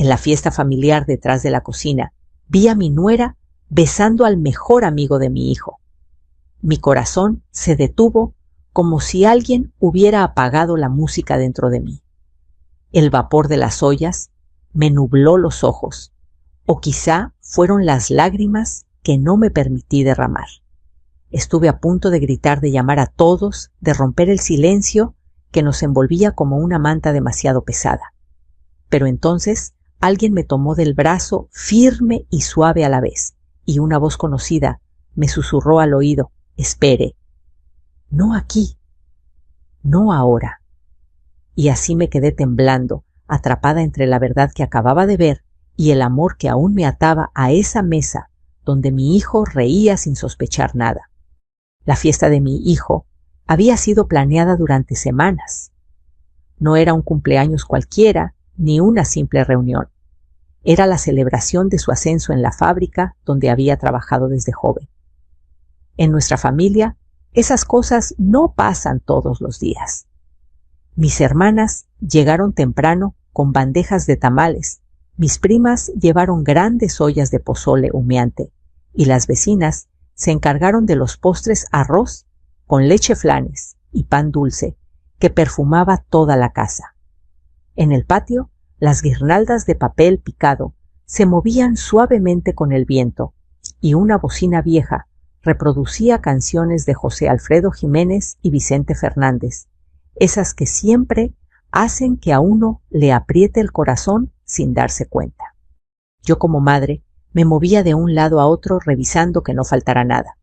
En la fiesta familiar detrás de la cocina, vi a mi nuera besando al mejor amigo de mi hijo. Mi corazón se detuvo como si alguien hubiera apagado la música dentro de mí. El vapor de las ollas me nubló los ojos, o quizá fueron las lágrimas que no me permití derramar. Estuve a punto de gritar, de llamar a todos, de romper el silencio que nos envolvía como una manta demasiado pesada. Pero entonces alguien me tomó del brazo, firme y suave a la vez, y una voz conocida me susurró al oído: «Espere, no aquí, no ahora». Y así me quedé temblando, atrapada entre la verdad que acababa de ver y el amor que aún me ataba a esa mesa donde mi hijo reía sin sospechar nada. La fiesta de mi hijo había sido planeada durante semanas. No era un cumpleaños cualquiera ni una simple reunión. Era la celebración de su ascenso en la fábrica donde había trabajado desde joven. En nuestra familia, esas cosas no pasan todos los días. Mis hermanas llegaron temprano con bandejas de tamales, mis primas llevaron grandes ollas de pozole humeante y las vecinas se encargaron de los postres arroz con leche flanes y pan dulce que perfumaba toda la casa. En el patio, las guirnaldas de papel picado se movían suavemente con el viento y una bocina vieja reproducía canciones de José Alfredo Jiménez y Vicente Fernández, esas que siempre hacen que a uno le apriete el corazón sin darse cuenta. Yo como madre me movía de un lado a otro revisando que no faltara nada.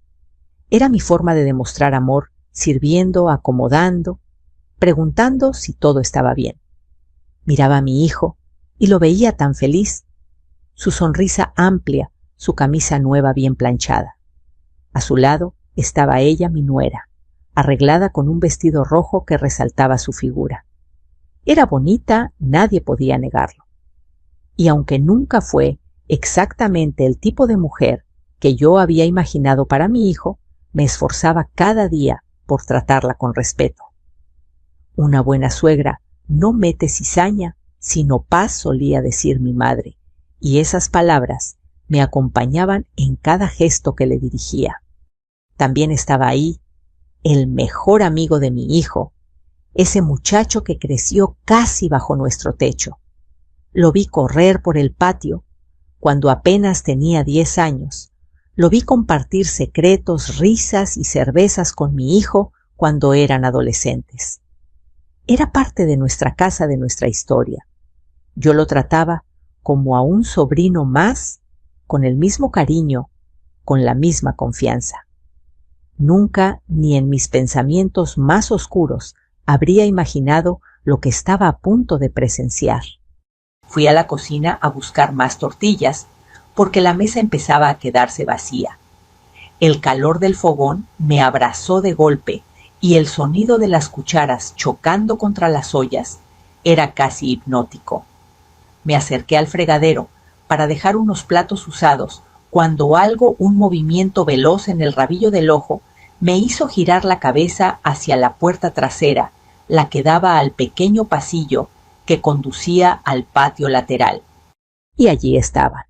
Era mi forma de demostrar amor, sirviendo, acomodando, preguntando si todo estaba bien. Miraba a mi hijo y lo veía tan feliz, su sonrisa amplia, su camisa nueva bien planchada. A su lado estaba ella, mi nuera, arreglada con un vestido rojo que resaltaba su figura. Era bonita, nadie podía negarlo. Y aunque nunca fue exactamente el tipo de mujer que yo había imaginado para mi hijo, me esforzaba cada día por tratarla con respeto. Una buena suegra no mete cizaña, sino paz, solía decir mi madre, y esas palabras me acompañaban en cada gesto que le dirigía. También estaba ahí el mejor amigo de mi hijo, ese muchacho que creció casi bajo nuestro techo. Lo vi correr por el patio cuando apenas tenía 10 años. Lo vi compartir secretos, risas y cervezas con mi hijo cuando eran adolescentes. Era parte de nuestra casa, de nuestra historia. Yo lo trataba como a un sobrino más, con el mismo cariño, con la misma confianza. Nunca, ni en mis pensamientos más oscuros, habría imaginado lo que estaba a punto de presenciar. Fui a la cocina a buscar más tortillas, porque la mesa empezaba a quedarse vacía. El calor del fogón me abrazó de golpe y el sonido de las cucharas chocando contra las ollas era casi hipnótico. Me acerqué al fregadero para dejar unos platos usados cuando un movimiento veloz en el rabillo del ojo me hizo girar la cabeza hacia la puerta trasera, la que daba al pequeño pasillo que conducía al patio lateral. Y allí estaban.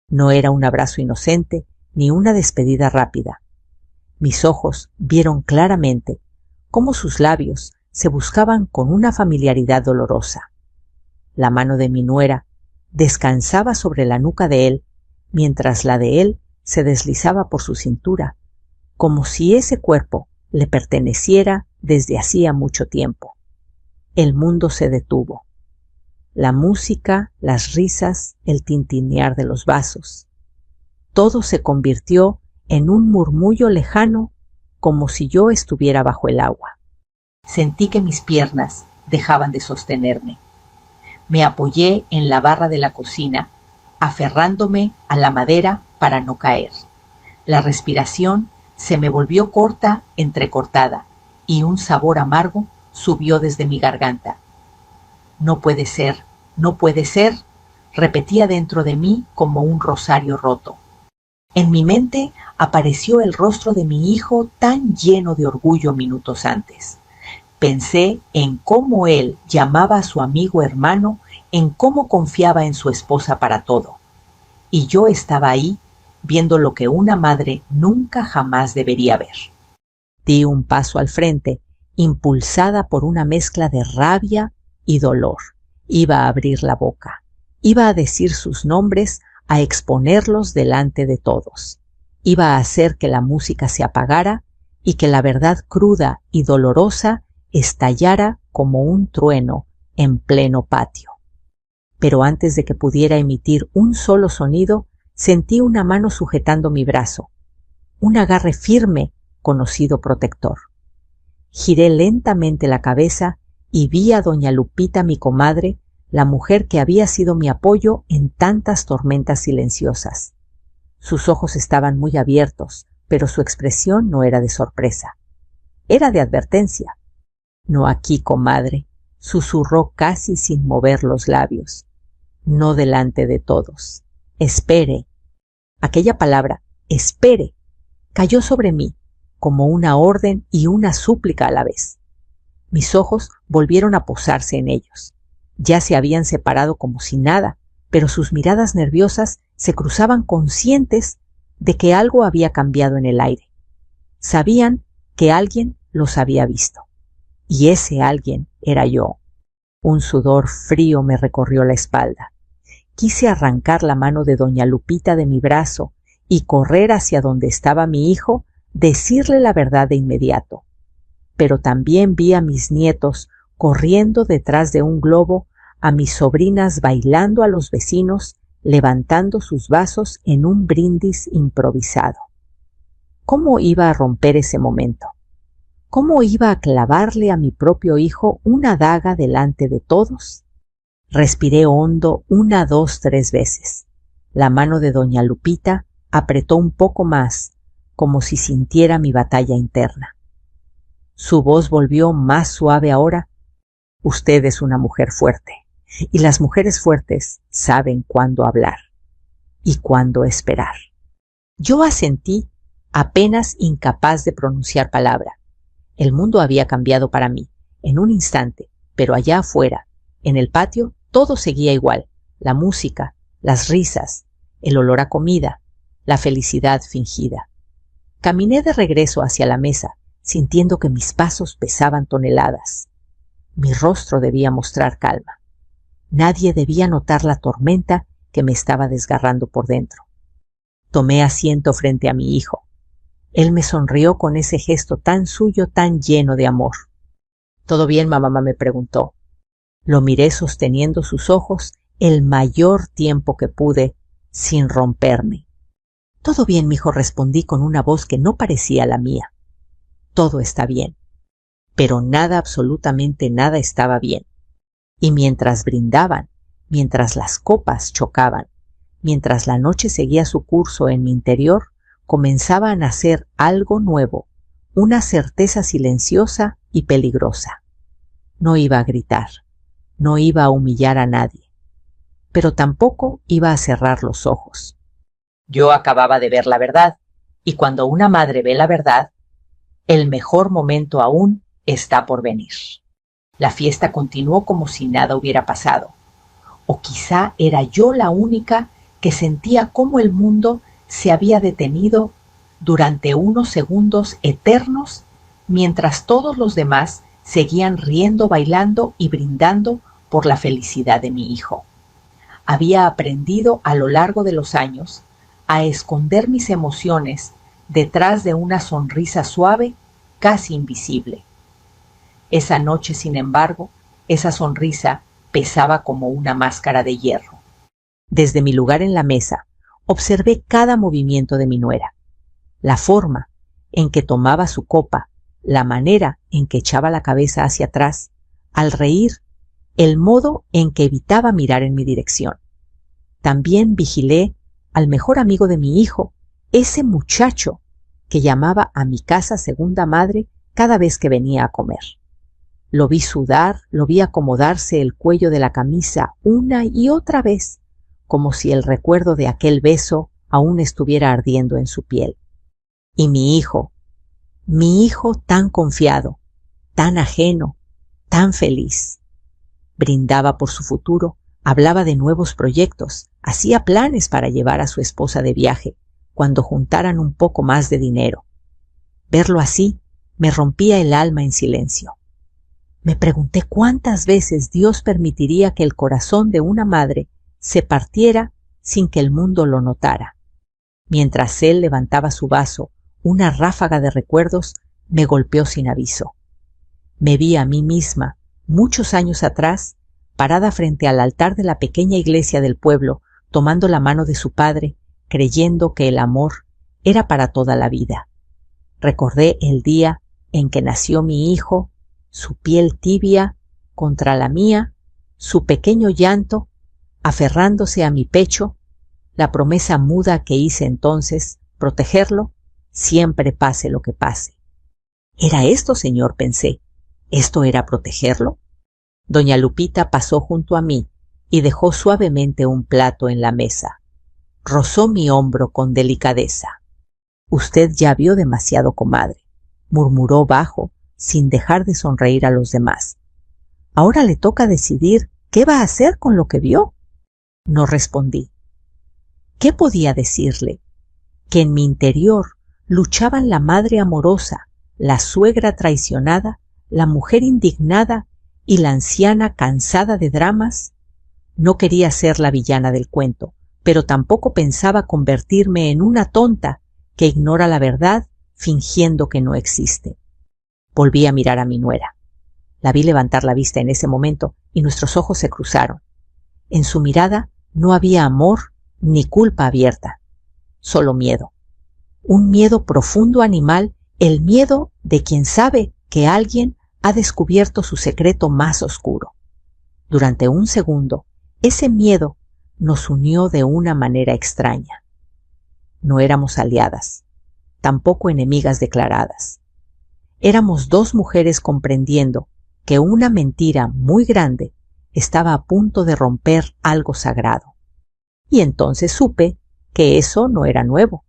No era un abrazo inocente ni una despedida rápida. Mis ojos vieron claramente cómo sus labios se buscaban con una familiaridad dolorosa. La mano de mi nuera descansaba sobre la nuca de él, mientras la de él se deslizaba por su cintura, como si ese cuerpo le perteneciera desde hacía mucho tiempo. El mundo se detuvo. La música, las risas, el tintinear de los vasos. Todo se convirtió en un murmullo lejano, como si yo estuviera bajo el agua. Sentí que mis piernas dejaban de sostenerme. Me apoyé en la barra de la cocina, aferrándome a la madera para no caer. La respiración se me volvió corta, entrecortada, y un sabor amargo subió desde mi garganta. No puede ser, repetía dentro de mí como un rosario roto. En mi mente apareció el rostro de mi hijo tan lleno de orgullo minutos antes. Pensé en cómo él llamaba a su amigo hermano en cómo confiaba en su esposa para todo, y yo estaba ahí viendo lo que una madre nunca jamás debería ver. Di un paso al frente, impulsada por una mezcla de rabia y dolor. Iba a abrir la boca, iba a decir sus nombres, a exponerlos delante de todos. Iba a hacer que la música se apagara y que la verdad cruda y dolorosa estallara como un trueno en pleno patio. Pero antes de que pudiera emitir un solo sonido, sentí una mano sujetando mi brazo, un agarre firme, conocido protector. Giré lentamente la cabeza y vi a doña Lupita, mi comadre, la mujer que había sido mi apoyo en tantas tormentas silenciosas. Sus ojos estaban muy abiertos, pero su expresión no era de sorpresa. Era de advertencia. «No aquí, comadre», susurró casi sin mover los labios. «No delante de todos. Espere». Aquella palabra, espere, cayó sobre mí como una orden y una súplica a la vez. Mis ojos volvieron a posarse en ellos. Ya se habían separado como si nada, pero sus miradas nerviosas se cruzaban conscientes de que algo había cambiado en el aire. Sabían que alguien los había visto. Y ese alguien era yo. Un sudor frío me recorrió la espalda. Quise arrancar la mano de doña Lupita de mi brazo y correr hacia donde estaba mi hijo, decirle la verdad de inmediato. Pero también vi a mis nietos corriendo detrás de un globo, a mis sobrinas bailando a los vecinos, levantando sus vasos en un brindis improvisado. ¿Cómo iba a romper ese momento? ¿Cómo iba a clavarle a mi propio hijo una daga delante de todos? Respiré hondo 1, 2, 3 veces. La mano de doña Lupita apretó un poco más, como si sintiera mi batalla interna. Su voz volvió más suave ahora. «Usted es una mujer fuerte, y las mujeres fuertes saben cuándo hablar y cuándo esperar». Yo asentí, apenas incapaz de pronunciar palabra. El mundo había cambiado para mí, en un instante, pero allá afuera, en el patio, todo seguía igual: la música, las risas, el olor a comida, la felicidad fingida. Caminé de regreso hacia la mesa, sintiendo que mis pasos pesaban toneladas. Mi rostro debía mostrar calma. Nadie debía notar la tormenta que me estaba desgarrando por dentro. Tomé asiento frente a mi hijo. Él me sonrió con ese gesto tan suyo, tan lleno de amor. «¿Todo bien, mamá?», me preguntó. Lo miré sosteniendo sus ojos el mayor tiempo que pude, sin romperme. «Todo bien, mijo», respondí con una voz que no parecía la mía. «Todo está bien». Pero nada, absolutamente nada estaba bien. Y mientras brindaban, mientras las copas chocaban, mientras la noche seguía su curso en mi interior, comenzaba a nacer algo nuevo, una certeza silenciosa y peligrosa. No iba a gritar, no iba a humillar a nadie, pero tampoco iba a cerrar los ojos. Yo acababa de ver la verdad, y cuando una madre ve la verdad, el mejor momento aún está por venir. La fiesta continuó como si nada hubiera pasado. O quizá era yo la única que sentía cómo el mundo se había detenido durante unos segundos eternos, mientras todos los demás seguían riendo, bailando y brindando por la felicidad de mi hijo. Había aprendido a lo largo de los años a esconder mis emociones detrás de una sonrisa suave, casi invisible. Esa noche, sin embargo, esa sonrisa pesaba como una máscara de hierro. Desde mi lugar en la mesa, observé cada movimiento de mi nuera. La forma en que tomaba su copa, la manera en que echaba la cabeza hacia atrás, al reír, el modo en que evitaba mirar en mi dirección. También vigilé al mejor amigo de mi hijo, ese muchacho que llamaba a mi casa segunda madre cada vez que venía a comer. Lo vi sudar, lo vi acomodarse el cuello de la camisa una y otra vez, como si el recuerdo de aquel beso aún estuviera ardiendo en su piel. Y mi hijo tan confiado, tan ajeno, tan feliz, brindaba por su futuro Hablaba de nuevos proyectos, hacía planes para llevar a su esposa de viaje cuando juntaran un poco más de dinero. Verlo así me rompía el alma en silencio. Me pregunté cuántas veces Dios permitiría que el corazón de una madre se partiera sin que el mundo lo notara. Mientras él levantaba su vaso, una ráfaga de recuerdos me golpeó sin aviso. Me vi a mí misma, muchos años atrás, parada frente al altar de la pequeña iglesia del pueblo, tomando la mano de su padre, creyendo que el amor era para toda la vida. Recordé el día en que nació mi hijo, su piel tibia contra la mía, su pequeño llanto, aferrándose a mi pecho, la promesa muda que hice entonces, protegerlo, siempre pase lo que pase. ¿Era esto, señor?, pensé. ¿Esto era protegerlo? Doña Lupita pasó junto a mí y dejó suavemente un plato en la mesa. Rozó mi hombro con delicadeza. «Usted ya vio demasiado, comadre», murmuró bajo, sin dejar de sonreír a los demás. «Ahora le toca decidir qué va a hacer con lo que vio». No respondí. ¿Qué podía decirle? Que en mi interior luchaban la madre amorosa, la suegra traicionada, la mujer indignada y la anciana cansada de dramas. No quería ser la villana del cuento, pero tampoco pensaba convertirme en una tonta que ignora la verdad fingiendo que no existe. Volví a mirar a mi nuera. La vi levantar la vista en ese momento y nuestros ojos se cruzaron. En su mirada no había amor ni culpa abierta, solo miedo. Un miedo profundo animal, el miedo de quien sabe que alguien ha descubierto su secreto más oscuro. Durante un segundo, ese miedo nos unió de una manera extraña. No éramos aliadas, tampoco enemigas declaradas. Éramos dos mujeres comprendiendo que una mentira muy grande estaba a punto de romper algo sagrado. Y entonces supe que eso no era nuevo.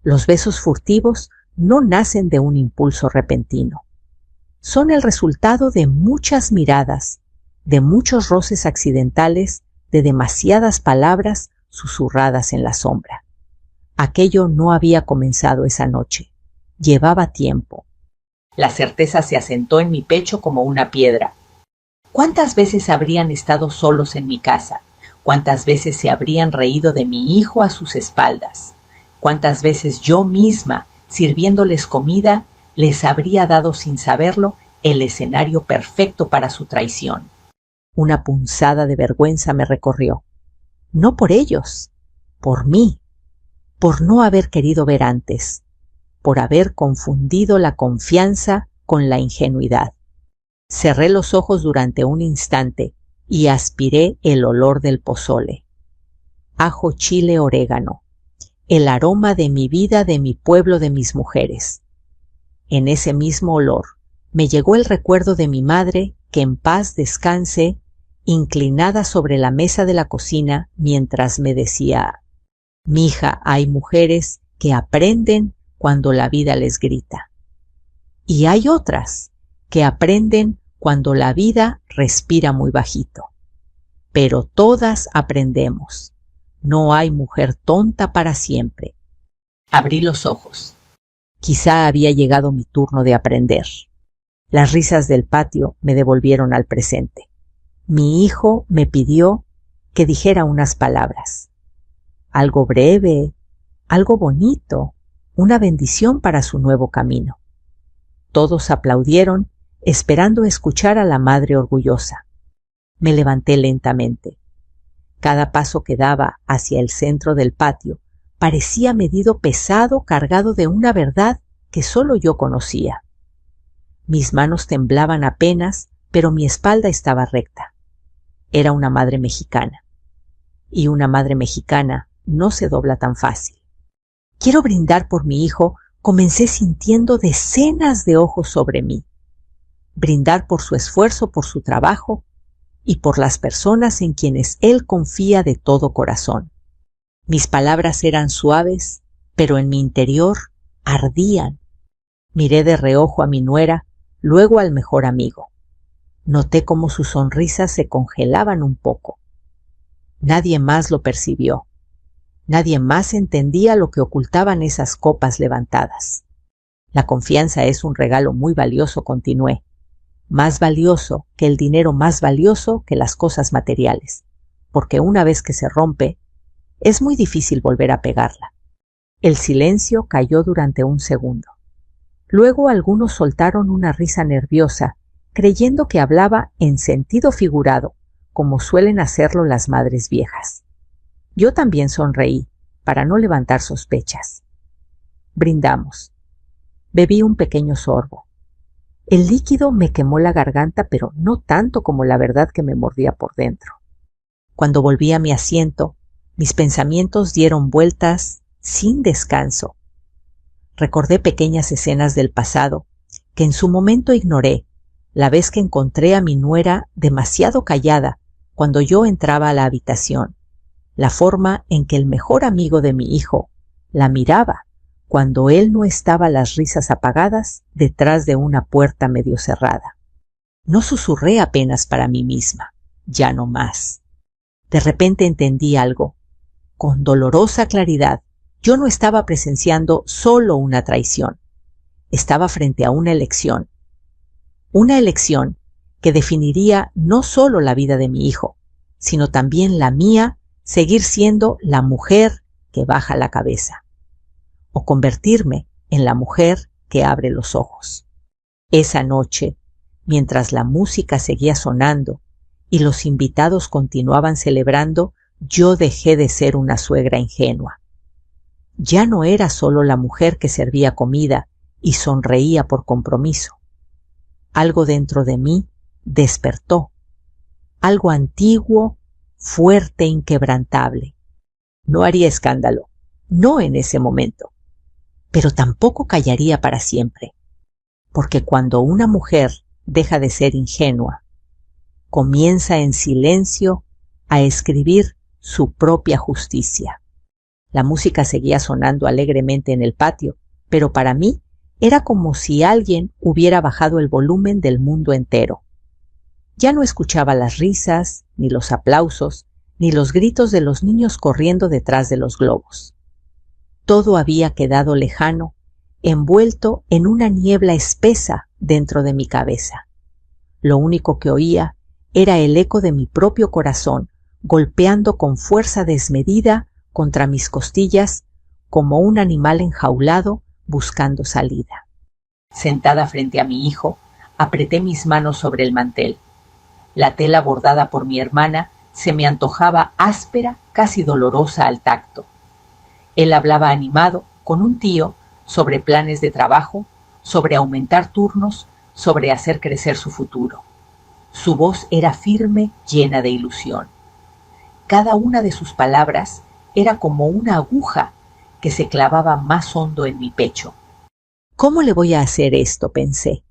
Los besos furtivos no nacen de un impulso repentino. Son el resultado de muchas miradas, de muchos roces accidentales, de demasiadas palabras susurradas en la sombra. Aquello no había comenzado esa noche. Llevaba tiempo. La certeza se asentó en mi pecho como una piedra. ¿Cuántas veces habrían estado solos en mi casa? ¿Cuántas veces se habrían reído de mi hijo a sus espaldas? ¿Cuántas veces yo misma, sirviéndoles comida, les habría dado sin saberlo el escenario perfecto para su traición? Una punzada de vergüenza me recorrió. No por ellos, por mí, por no haber querido ver antes, por haber confundido la confianza con la ingenuidad. Cerré los ojos durante un instante y aspiré el olor del pozole. Ajo, chile, orégano. El aroma de mi vida, de mi pueblo, de mis mujeres. En ese mismo olor me llegó el recuerdo de mi madre, que en paz descanse, inclinada sobre la mesa de la cocina mientras me decía: «Mija, hay mujeres que aprenden cuando la vida les grita. Y hay otras que aprenden cuando la vida respira muy bajito. Pero todas aprendemos. No hay mujer tonta para siempre». Abrí los ojos. Quizá había llegado mi turno de aprender. Las risas del patio me devolvieron al presente. Mi hijo me pidió que dijera unas palabras. Algo breve, algo bonito, una bendición para su nuevo camino. Todos aplaudieron, esperando escuchar a la madre orgullosa. Me levanté lentamente. Cada paso que daba hacia el centro del patio parecía medido pesado, cargado de una verdad que solo yo conocía. Mis manos temblaban apenas, pero mi espalda estaba recta. Era una madre mexicana. Y una madre mexicana no se dobla tan fácil. Quiero brindar por mi hijo, comencé sintiendo decenas de ojos sobre mí. Brindar por su esfuerzo, por su trabajo y por las personas en quienes él confía de todo corazón. Mis palabras eran suaves, pero en mi interior ardían. Miré de reojo a mi nuera, luego al mejor amigo. Noté cómo sus sonrisas se congelaban un poco. Nadie más lo percibió. Nadie más entendía lo que ocultaban esas copas levantadas. La confianza es un regalo muy valioso, continué. Más valioso que el dinero, más valioso que las cosas materiales, porque una vez que se rompe, es muy difícil volver a pegarla. El silencio cayó durante un segundo. Luego algunos soltaron una risa nerviosa, creyendo que hablaba en sentido figurado, como suelen hacerlo las madres viejas. Yo también sonreí, para no levantar sospechas. Brindamos. Bebí un pequeño sorbo. El líquido me quemó la garganta, pero no tanto como la verdad que me mordía por dentro. Cuando volví a mi asiento, mis pensamientos dieron vueltas sin descanso. Recordé pequeñas escenas del pasado que en su momento ignoré, la vez que encontré a mi nuera demasiado callada cuando yo entraba a la habitación, la forma en que el mejor amigo de mi hijo la miraba cuando él no estaba, las risas apagadas detrás de una puerta medio cerrada. No susurré apenas para mí misma, ya no más. De repente entendí algo. Con dolorosa claridad, yo no estaba presenciando solo una traición. Estaba frente a una elección. Una elección que definiría no solo la vida de mi hijo, sino también la mía, seguir siendo la mujer que baja la cabeza, o convertirme en la mujer que abre los ojos. Esa noche, mientras la música seguía sonando y los invitados continuaban celebrando, yo dejé de ser una suegra ingenua. Ya no era solo la mujer que servía comida y sonreía por compromiso. Algo dentro de mí despertó, algo antiguo, fuerte, inquebrantable. No haría escándalo, no en ese momento, pero tampoco callaría para siempre, porque cuando una mujer deja de ser ingenua, comienza en silencio a escribir su propia justicia. La música seguía sonando alegremente en el patio, pero para mí era como si alguien hubiera bajado el volumen del mundo entero. Ya no escuchaba las risas, ni los aplausos, ni los gritos de los niños corriendo detrás de los globos. Todo había quedado lejano, envuelto en una niebla espesa dentro de mi cabeza. Lo único que oía era el eco de mi propio corazón, golpeando con fuerza desmedida contra mis costillas como un animal enjaulado buscando salida. Sentada frente a mi hijo, apreté mis manos sobre el mantel. La tela bordada por mi hermana se me antojaba áspera, casi dolorosa al tacto. Él hablaba animado con un tío sobre planes de trabajo, sobre aumentar turnos, sobre hacer crecer su futuro. Su voz era firme, llena de ilusión. Cada una de sus palabras era como una aguja que se clavaba más hondo en mi pecho. ¿Cómo le voy a hacer esto?, pensé.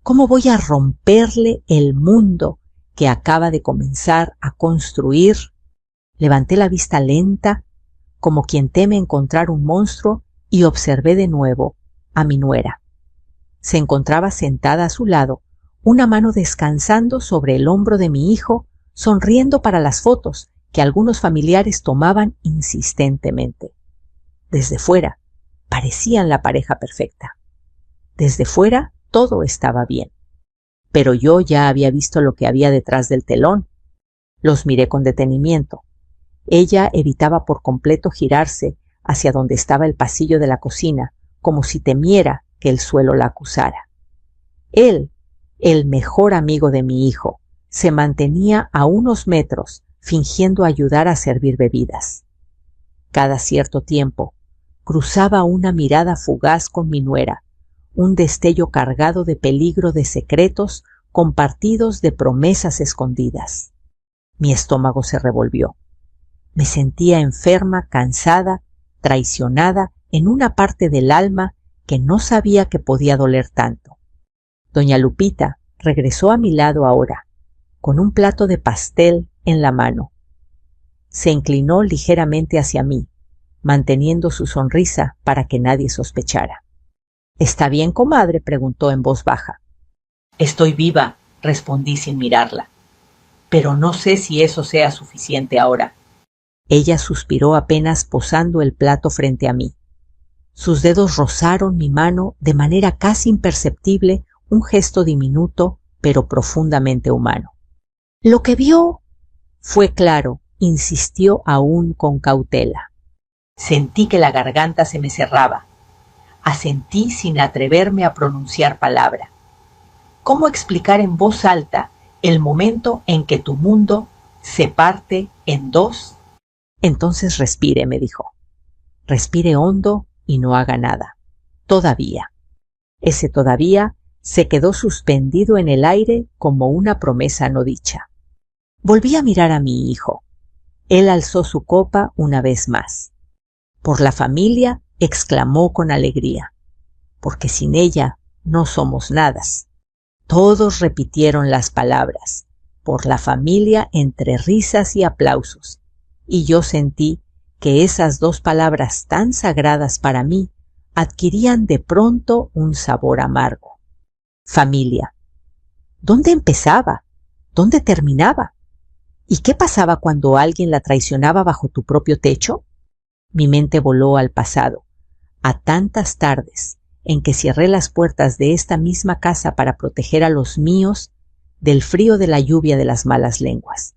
¿Cómo voy a romperle el mundo que acaba de comenzar a construir? Levanté la vista lenta, como quien teme encontrar un monstruo, y observé de nuevo a mi nuera. Se encontraba sentada a su lado, una mano descansando sobre el hombro de mi hijo, sonriendo para las fotos que algunos familiares tomaban insistentemente. Desde fuera, parecían la pareja perfecta. Desde fuera, todo estaba bien. Pero yo ya había visto lo que había detrás del telón. Los miré con detenimiento. Ella evitaba por completo girarse hacia donde estaba el pasillo de la cocina, como si temiera que el suelo la acusara. Él, el mejor amigo de mi hijo, se mantenía a unos metros, fingiendo ayudar a servir bebidas. Cada cierto tiempo, cruzaba una mirada fugaz con mi nuera, un destello cargado de peligro, de secretos compartidos, de promesas escondidas. Mi estómago se revolvió. Me sentía enferma, cansada, traicionada en una parte del alma que no sabía que podía doler tanto. Doña Lupita regresó a mi lado ahora, con un plato de pastel en la mano. Se inclinó ligeramente hacia mí, manteniendo su sonrisa para que nadie sospechara. —¿Está bien, comadre? —preguntó en voz baja. —Estoy viva —respondí sin mirarla—, pero no sé si eso sea suficiente ahora. Ella suspiró apenas posando el plato frente a mí. Sus dedos rozaron mi mano de manera casi imperceptible, un gesto diminuto pero profundamente humano. Lo que vio fue claro, insistió aún con cautela. Sentí que la garganta se me cerraba. Asentí sin atreverme a pronunciar palabra. ¿Cómo explicar en voz alta el momento en que tu mundo se parte en dos? Entonces respire, me dijo. Respire hondo y no haga nada. Todavía. Ese todavía se quedó suspendido en el aire como una promesa no dicha. Volví a mirar a mi hijo. Él alzó su copa una vez más. Por la familia, exclamó con alegría, porque sin ella no somos nadas. Todos repitieron las palabras, por la familia, entre risas y aplausos, y yo sentí que esas dos palabras tan sagradas para mí adquirían de pronto un sabor amargo. Familia. ¿Dónde empezaba? ¿Dónde terminaba? ¿Y qué pasaba cuando alguien la traicionaba bajo tu propio techo? Mi mente voló al pasado, a tantas tardes en que cerré las puertas de esta misma casa para proteger a los míos del frío de la lluvia de las malas lenguas.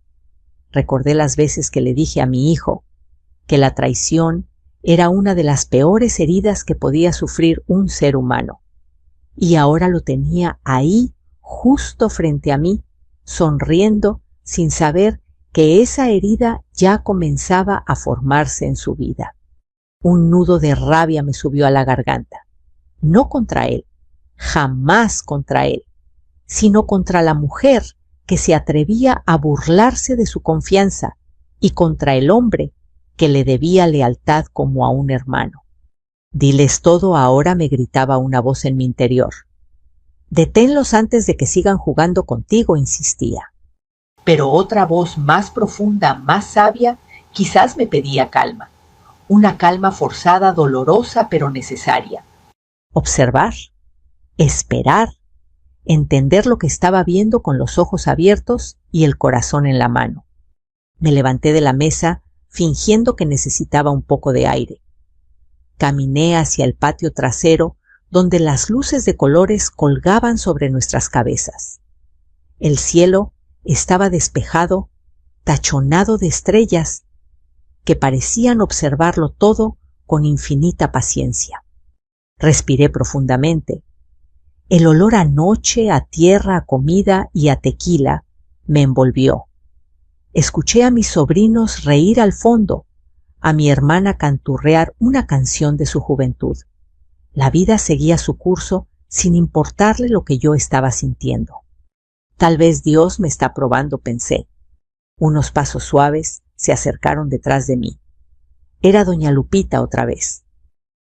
Recordé las veces que le dije a mi hijo que la traición era una de las peores heridas que podía sufrir un ser humano. Y ahora lo tenía ahí, justo frente a mí, sonriendo sin saber que esa herida ya comenzaba a formarse en su vida. Un nudo de rabia me subió a la garganta. No contra él, jamás contra él, sino contra la mujer que se atrevía a burlarse de su confianza y contra el hombre que le debía lealtad como a un hermano. Diles todo ahora, me gritaba una voz en mi interior. Deténlos antes de que sigan jugando contigo, insistía. Pero otra voz más profunda, más sabia, quizás me pedía calma. Una calma forzada, dolorosa, pero necesaria. Observar, esperar, entender lo que estaba viendo con los ojos abiertos y el corazón en la mano. Me levanté de la mesa fingiendo que necesitaba un poco de aire. Caminé hacia el patio trasero donde las luces de colores colgaban sobre nuestras cabezas. El cielo estaba despejado, tachonado de estrellas que parecían observarlo todo con infinita paciencia. Respiré profundamente. El olor a noche, a tierra, a comida y a tequila me envolvió. Escuché a mis sobrinos reír al fondo, a mi hermana canturrear una canción de su juventud. La vida seguía su curso sin importarle lo que yo estaba sintiendo. Tal vez Dios me está probando, pensé. Unos pasos suaves se acercaron detrás de mí. Era doña Lupita otra vez.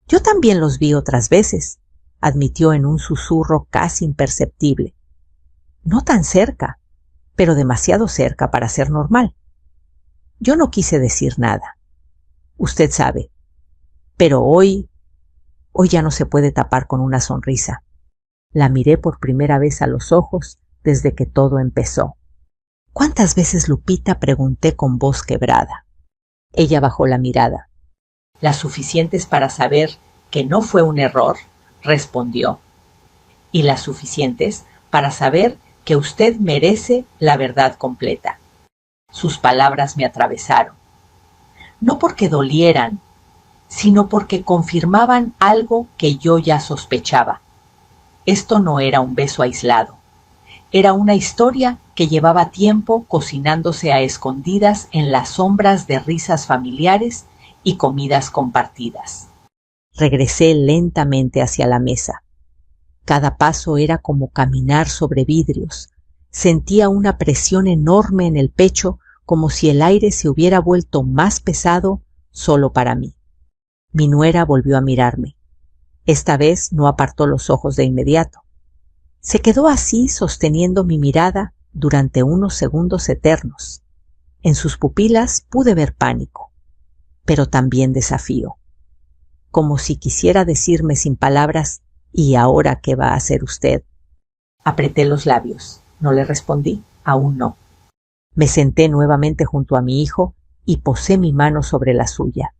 Yo también los vi otras veces, admitió en un susurro casi imperceptible. No tan cerca, pero demasiado cerca para ser normal. Yo no quise decir nada. Usted sabe. Pero hoy ya no se puede tapar con una sonrisa. La miré por primera vez a los ojos desde que todo empezó. ¿Cuántas veces, Lupita?, pregunté con voz quebrada. Ella bajó la mirada. Las suficientes para saber que no fue un error, respondió. Y las suficientes para saber que usted merece la verdad completa. Sus palabras me atravesaron. No porque dolieran, sino porque confirmaban algo que yo ya sospechaba. Esto no era un beso aislado. Era una historia que llevaba tiempo cocinándose a escondidas en las sombras de risas familiares y comidas compartidas. Regresé lentamente hacia la mesa. Cada paso era como caminar sobre vidrios. Sentía una presión enorme en el pecho, como si el aire se hubiera vuelto más pesado solo para mí. Mi nuera volvió a mirarme. Esta vez no apartó los ojos de inmediato. Se quedó así sosteniendo mi mirada durante unos segundos eternos. En sus pupilas pude ver pánico, pero también desafío. Como si quisiera decirme sin palabras, ¿y ahora qué va a hacer usted? Apreté los labios. No le respondí, aún no. Me senté nuevamente junto a mi hijo y posé mi mano sobre la suya.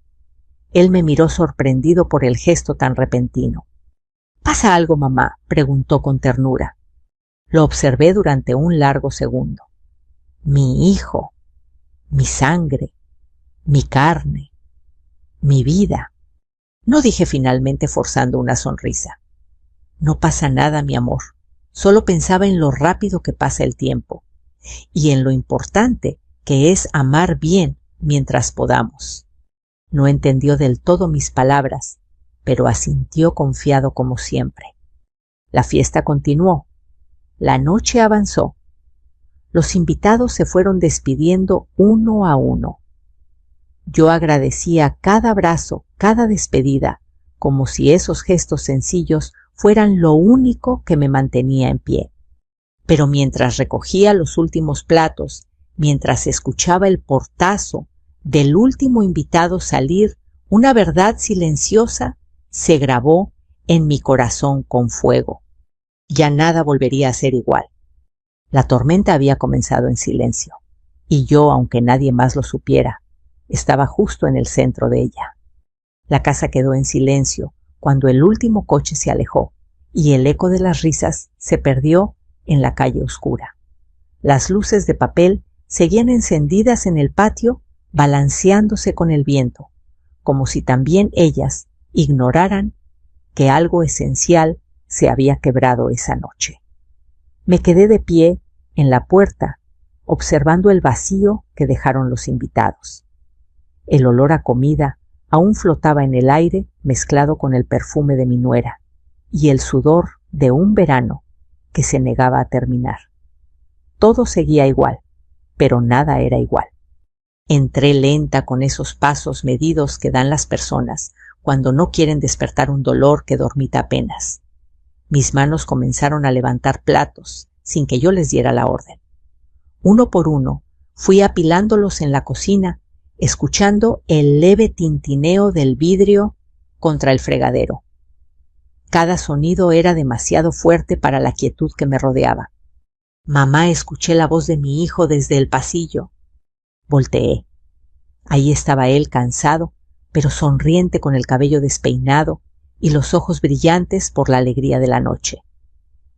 Él me miró sorprendido por el gesto tan repentino. —¿Pasa algo, mamá? —preguntó con ternura. Lo observé durante un largo segundo. Mi hijo, mi sangre, mi carne, mi vida. No dije finalmente forzando una sonrisa. No pasa nada, mi amor. Solo pensaba en lo rápido que pasa el tiempo y en lo importante que es amar bien mientras podamos. No entendió del todo mis palabras, pero asintió confiado como siempre. La fiesta continuó. La noche avanzó. Los invitados se fueron despidiendo uno a uno. Yo agradecía cada abrazo, cada despedida, como si esos gestos sencillos fueran lo único que me mantenía en pie. Pero mientras recogía los últimos platos, mientras escuchaba el portazo del último invitado salir, una verdad silenciosa se grabó en mi corazón con fuego. Ya nada volvería a ser igual. La tormenta había comenzado en silencio, y yo, aunque nadie más lo supiera, estaba justo en el centro de ella. La casa quedó en silencio cuando el último coche se alejó, y el eco de las risas se perdió en la calle oscura. Las luces de papel seguían encendidas en el patio, balanceándose con el viento, como si también ellas ignoraran que algo esencial se había quebrado esa noche. Me quedé de pie en la puerta, observando el vacío que dejaron los invitados. El olor a comida aún flotaba en el aire mezclado con el perfume de mi nuera y el sudor de un verano que se negaba a terminar. Todo seguía igual, pero nada era igual. Entré lenta con esos pasos medidos que dan las personas cuando no quieren despertar un dolor que dormita apenas. Mis manos comenzaron a levantar platos sin que yo les diera la orden. Uno por uno fui apilándolos en la cocina, escuchando el leve tintineo del vidrio contra el fregadero. Cada sonido era demasiado fuerte para la quietud que me rodeaba. Mamá, escuché la voz de mi hijo desde el pasillo. Volteé. Ahí estaba él, cansado, pero sonriente, con el cabello despeinado y los ojos brillantes por la alegría de la noche.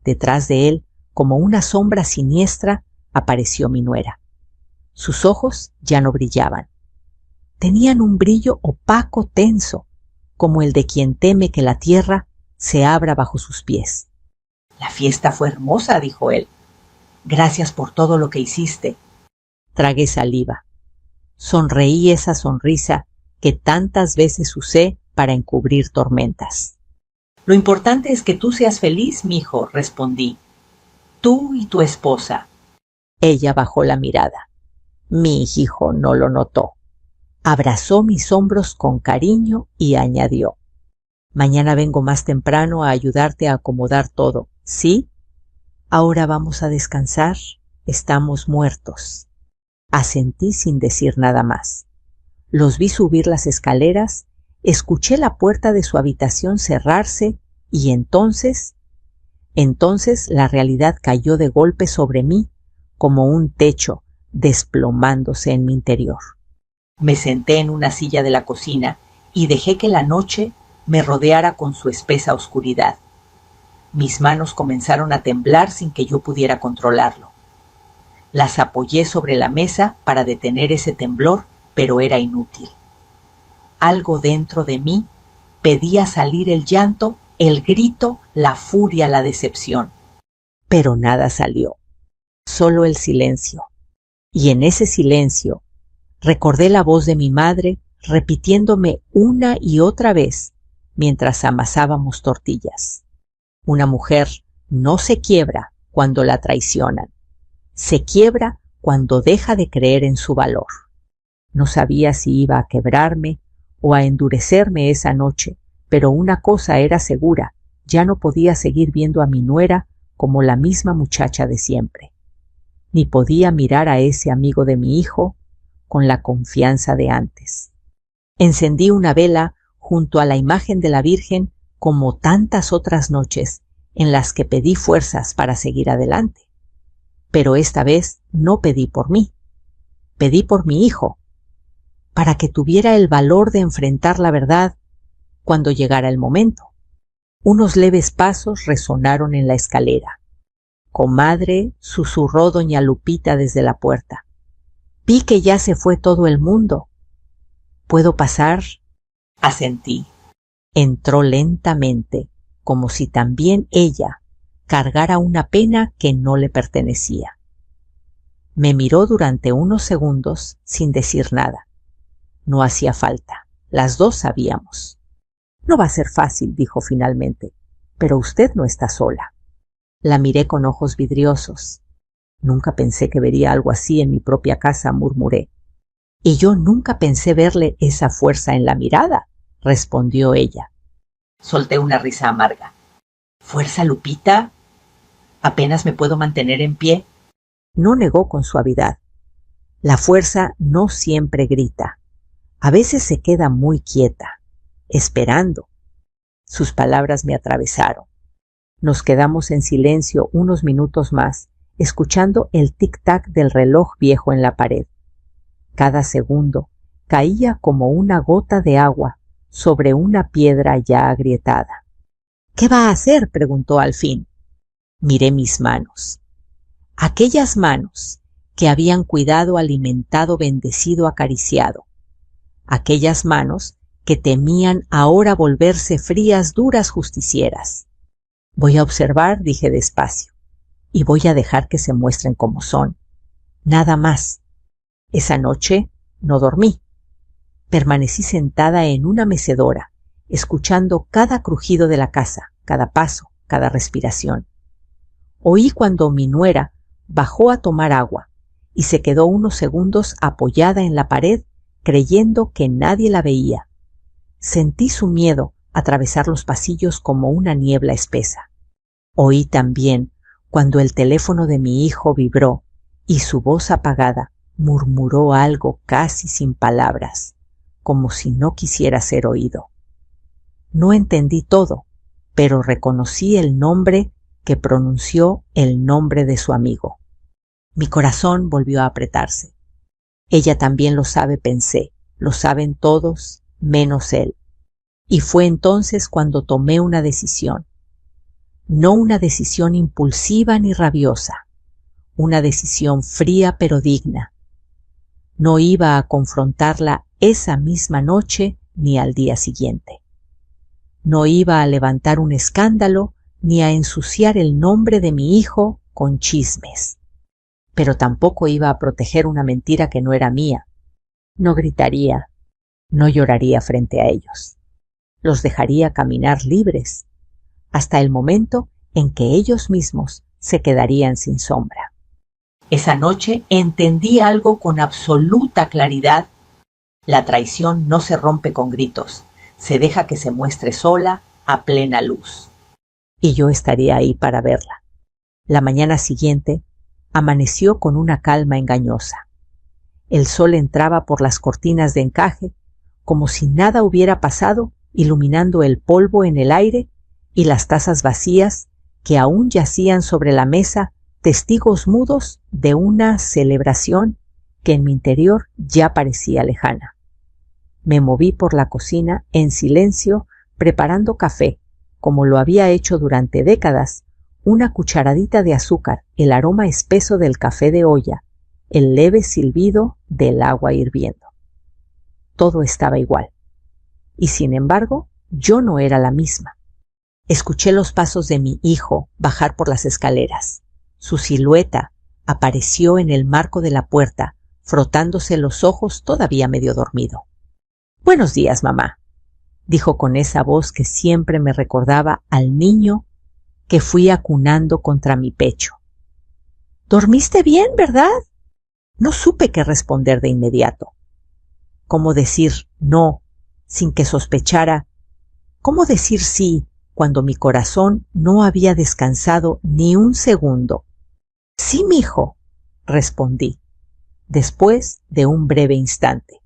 Detrás de él, como una sombra siniestra, apareció mi nuera. Sus ojos ya no brillaban. Tenían un brillo opaco, tenso, como el de quien teme que la tierra se abra bajo sus pies. —La fiesta fue hermosa —dijo él—. Gracias por todo lo que hiciste. Tragué saliva. Sonreí esa sonrisa que tantas veces usé para encubrir tormentas. —Lo importante es que tú seas feliz, mijo —respondí—. Tú y tu esposa. Ella bajó la mirada. Mi hijo no lo notó. Abrazó mis hombros con cariño y añadió: mañana vengo más temprano a ayudarte a acomodar todo, ¿sí? Ahora vamos a descansar. Estamos muertos. Asentí sin decir nada más. Los vi subir las escaleras, escuché la puerta de su habitación cerrarse y entonces la realidad cayó de golpe sobre mí como un techo desplomándose en mi interior. Me senté en una silla de la cocina y dejé que la noche me rodeara con su espesa oscuridad. Mis manos comenzaron a temblar sin que yo pudiera controlarlo. Las apoyé sobre la mesa para detener ese temblor, pero era inútil. Algo dentro de mí pedía salir el llanto, el grito, la furia, la decepción. Pero nada salió, solo el silencio. Y en ese silencio recordé la voz de mi madre repitiéndome una y otra vez mientras amasábamos tortillas. Una mujer no se quiebra cuando la traicionan. Se quiebra cuando deja de creer en su valor. No sabía si iba a quebrarme o a endurecerme esa noche, pero una cosa era segura: ya no podía seguir viendo a mi nuera como la misma muchacha de siempre, ni podía mirar a ese amigo de mi hijo con la confianza de antes. Encendí una vela junto a la imagen de la Virgen, como tantas otras noches en las que pedí fuerzas para seguir adelante. Pero esta vez no pedí por mí, pedí por mi hijo. para que tuviera el valor de enfrentar la verdad cuando llegara el momento. Unos leves pasos resonaron en la escalera. «Comadre», susurró doña Lupita desde la puerta. «Vi que ya se fue todo el mundo». «¿Puedo pasar?». Asentí. Entró lentamente, como si también ella cargara una pena que no le pertenecía. Me miró durante unos segundos sin decir nada. No hacía falta, las dos sabíamos. «No va a ser fácil», dijo finalmente, «pero usted no está sola». La miré con ojos vidriosos. «Nunca pensé que vería algo así en mi propia casa», murmuré. «Y yo nunca pensé verle esa fuerza en la mirada», respondió ella. Solté una risa amarga. «¿Fuerza, Lupita? ¿Apenas me puedo mantener en pie?». No negó con suavidad. «La fuerza no siempre grita. A veces se queda muy quieta, esperando». Sus palabras me atravesaron. Nos quedamos en silencio unos minutos más, escuchando el tic-tac del reloj viejo en la pared. Cada segundo caía como una gota de agua sobre una piedra ya agrietada. «¿Qué va a hacer?», preguntó al fin. Miré mis manos. Aquellas manos que habían cuidado, alimentado, bendecido, acariciado. Aquellas manos que temían ahora volverse frías, duras justicieras. «Voy a observar», dije despacio, «y voy a dejar que se muestren como son. Nada más». Esa noche no dormí. Permanecí sentada en una mecedora, escuchando cada crujido de la casa, cada paso, cada respiración. Oí cuando mi nuera bajó a tomar agua y se quedó unos segundos apoyada en la pared, creyendo que nadie la veía. Sentí su miedo atravesar los pasillos como una niebla espesa. Oí también cuando el teléfono de mi hijo vibró y su voz apagada murmuró algo casi sin palabras, como si no quisiera ser oído. No entendí todo, pero reconocí el nombre que pronunció, el nombre de su amigo. Mi corazón volvió a apretarse. Ella también lo sabe, pensé, lo saben todos, menos él. Y fue entonces cuando tomé una decisión. No una decisión impulsiva ni rabiosa, una decisión fría pero digna. No iba a confrontarla esa misma noche ni al día siguiente. No iba a levantar un escándalo ni a ensuciar el nombre de mi hijo con chismes. Pero tampoco iba a proteger una mentira que no era mía. No gritaría, no lloraría frente a ellos. Los dejaría caminar libres hasta el momento en que ellos mismos se quedarían sin sombra. Esa noche entendí algo con absoluta claridad. La traición no se rompe con gritos, se deja que se muestre sola, a plena luz. Y yo estaría ahí para verla. La mañana siguiente amaneció con una calma engañosa. El sol entraba por las cortinas de encaje, como si nada hubiera pasado, iluminando el polvo en el aire y las tazas vacías que aún yacían sobre la mesa, testigos mudos de una celebración que en mi interior ya parecía lejana. Me moví por la cocina en silencio, preparando café, como lo había hecho durante décadas, una cucharadita de azúcar, el aroma espeso del café de olla, el leve silbido del agua hirviendo. Todo estaba igual. Y sin embargo, yo no era la misma. Escuché los pasos de mi hijo bajar por las escaleras. Su silueta apareció en el marco de la puerta, frotándose los ojos todavía medio dormido. «Buenos días, mamá», dijo con esa voz que siempre me recordaba al niño que fui acunando contra mi pecho. «¿Dormiste bien, verdad?». No supe qué responder de inmediato. ¿Cómo decir no sin que sospechara? ¿Cómo decir sí cuando mi corazón no había descansado ni un segundo? «Sí, mijo», respondí, después de un breve instante.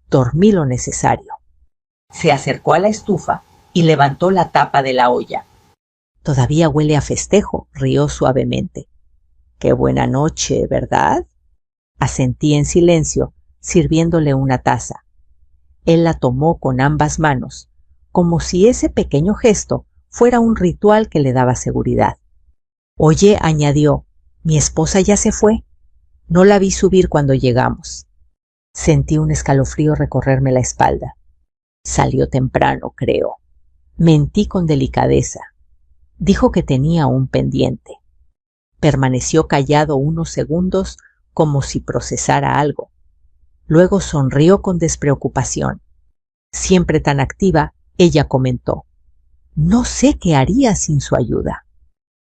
Dormí lo necesario. Se acercó a la estufa y levantó la tapa de la olla. «Todavía huele a festejo», rió suavemente. «Qué buena noche, ¿verdad?». Asentí en silencio, sirviéndole una taza. Él la tomó con ambas manos, como si ese pequeño gesto fuera un ritual que le daba seguridad. Oye, añadió, mi esposa ya se fue. No la vi subir cuando llegamos. Sentí un escalofrío recorrerme la espalda. Salió temprano, creo. Mentí con delicadeza. Dijo que tenía un pendiente. Permaneció callado unos segundos como si procesara algo. Luego sonrió con despreocupación. Siempre tan activa, ella comentó, no sé qué haría sin su ayuda.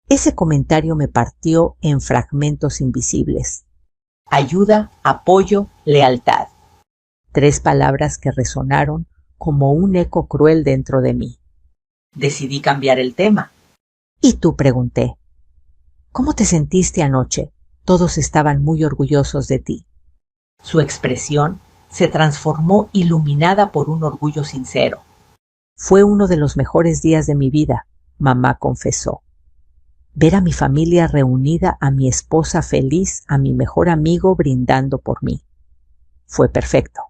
Ese comentario me partió en fragmentos invisibles. Ayuda, apoyo, lealtad. 3 palabras que resonaron como un eco cruel dentro de mí. Decidí cambiar el tema. ¿Y tú?, pregunté. ¿Cómo te sentiste anoche? Todos estaban muy orgullosos de ti. Su expresión se transformó iluminada por un orgullo sincero. Fue uno de los mejores días de mi vida, mamá confesó. Ver a mi familia reunida, a mi esposa feliz, a mi mejor amigo brindando por mí. Fue perfecto.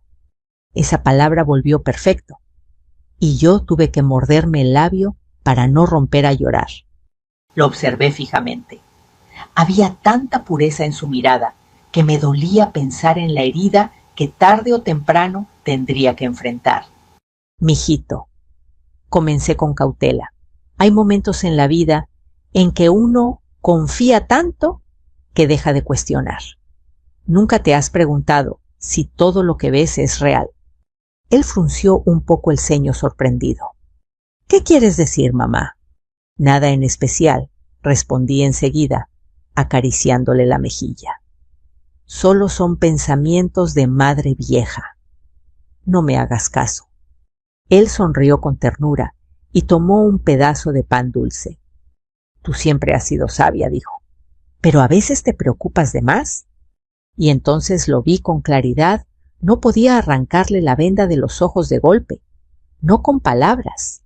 Esa palabra volvió perfecto. Y yo tuve que morderme el labio para no romper a llorar. Lo observé fijamente. Había tanta pureza en su mirada que me dolía pensar en la herida que tarde o temprano tendría que enfrentar. Mijito, comencé con cautela. Hay momentos en la vida en que uno confía tanto que deja de cuestionar. ¿Nunca te has preguntado si todo lo que ves es real? Él frunció un poco el ceño sorprendido. ¿Qué quieres decir, mamá? Nada en especial, respondí enseguida, acariciándole la mejilla. Solo son pensamientos de madre vieja. No me hagas caso. Él sonrió con ternura y tomó un pedazo de pan dulce. Tú siempre has sido sabia, dijo. Pero a veces te preocupas de más. Y entonces lo vi con claridad. No podía arrancarle la venda de los ojos de golpe. No con palabras.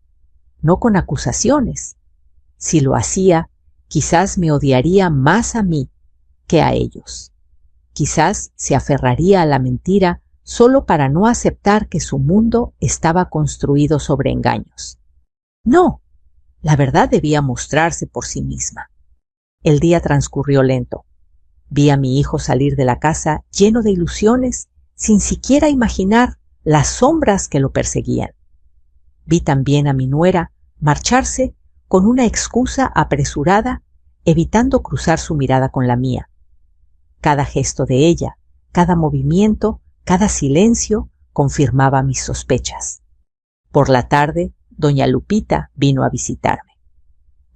No con acusaciones. Si lo hacía, quizás me odiaría más a mí que a ellos. Quizás se aferraría a la mentira solo para no aceptar que su mundo estaba construido sobre engaños. No, la verdad debía mostrarse por sí misma. El día transcurrió lento. Vi a mi hijo salir de la casa lleno de ilusiones, sin siquiera imaginar las sombras que lo perseguían. Vi también a mi nuera marcharse con una excusa apresurada, evitando cruzar su mirada con la mía. Cada gesto de ella, cada movimiento, cada silencio confirmaba mis sospechas. Por la tarde, doña Lupita vino a visitarme.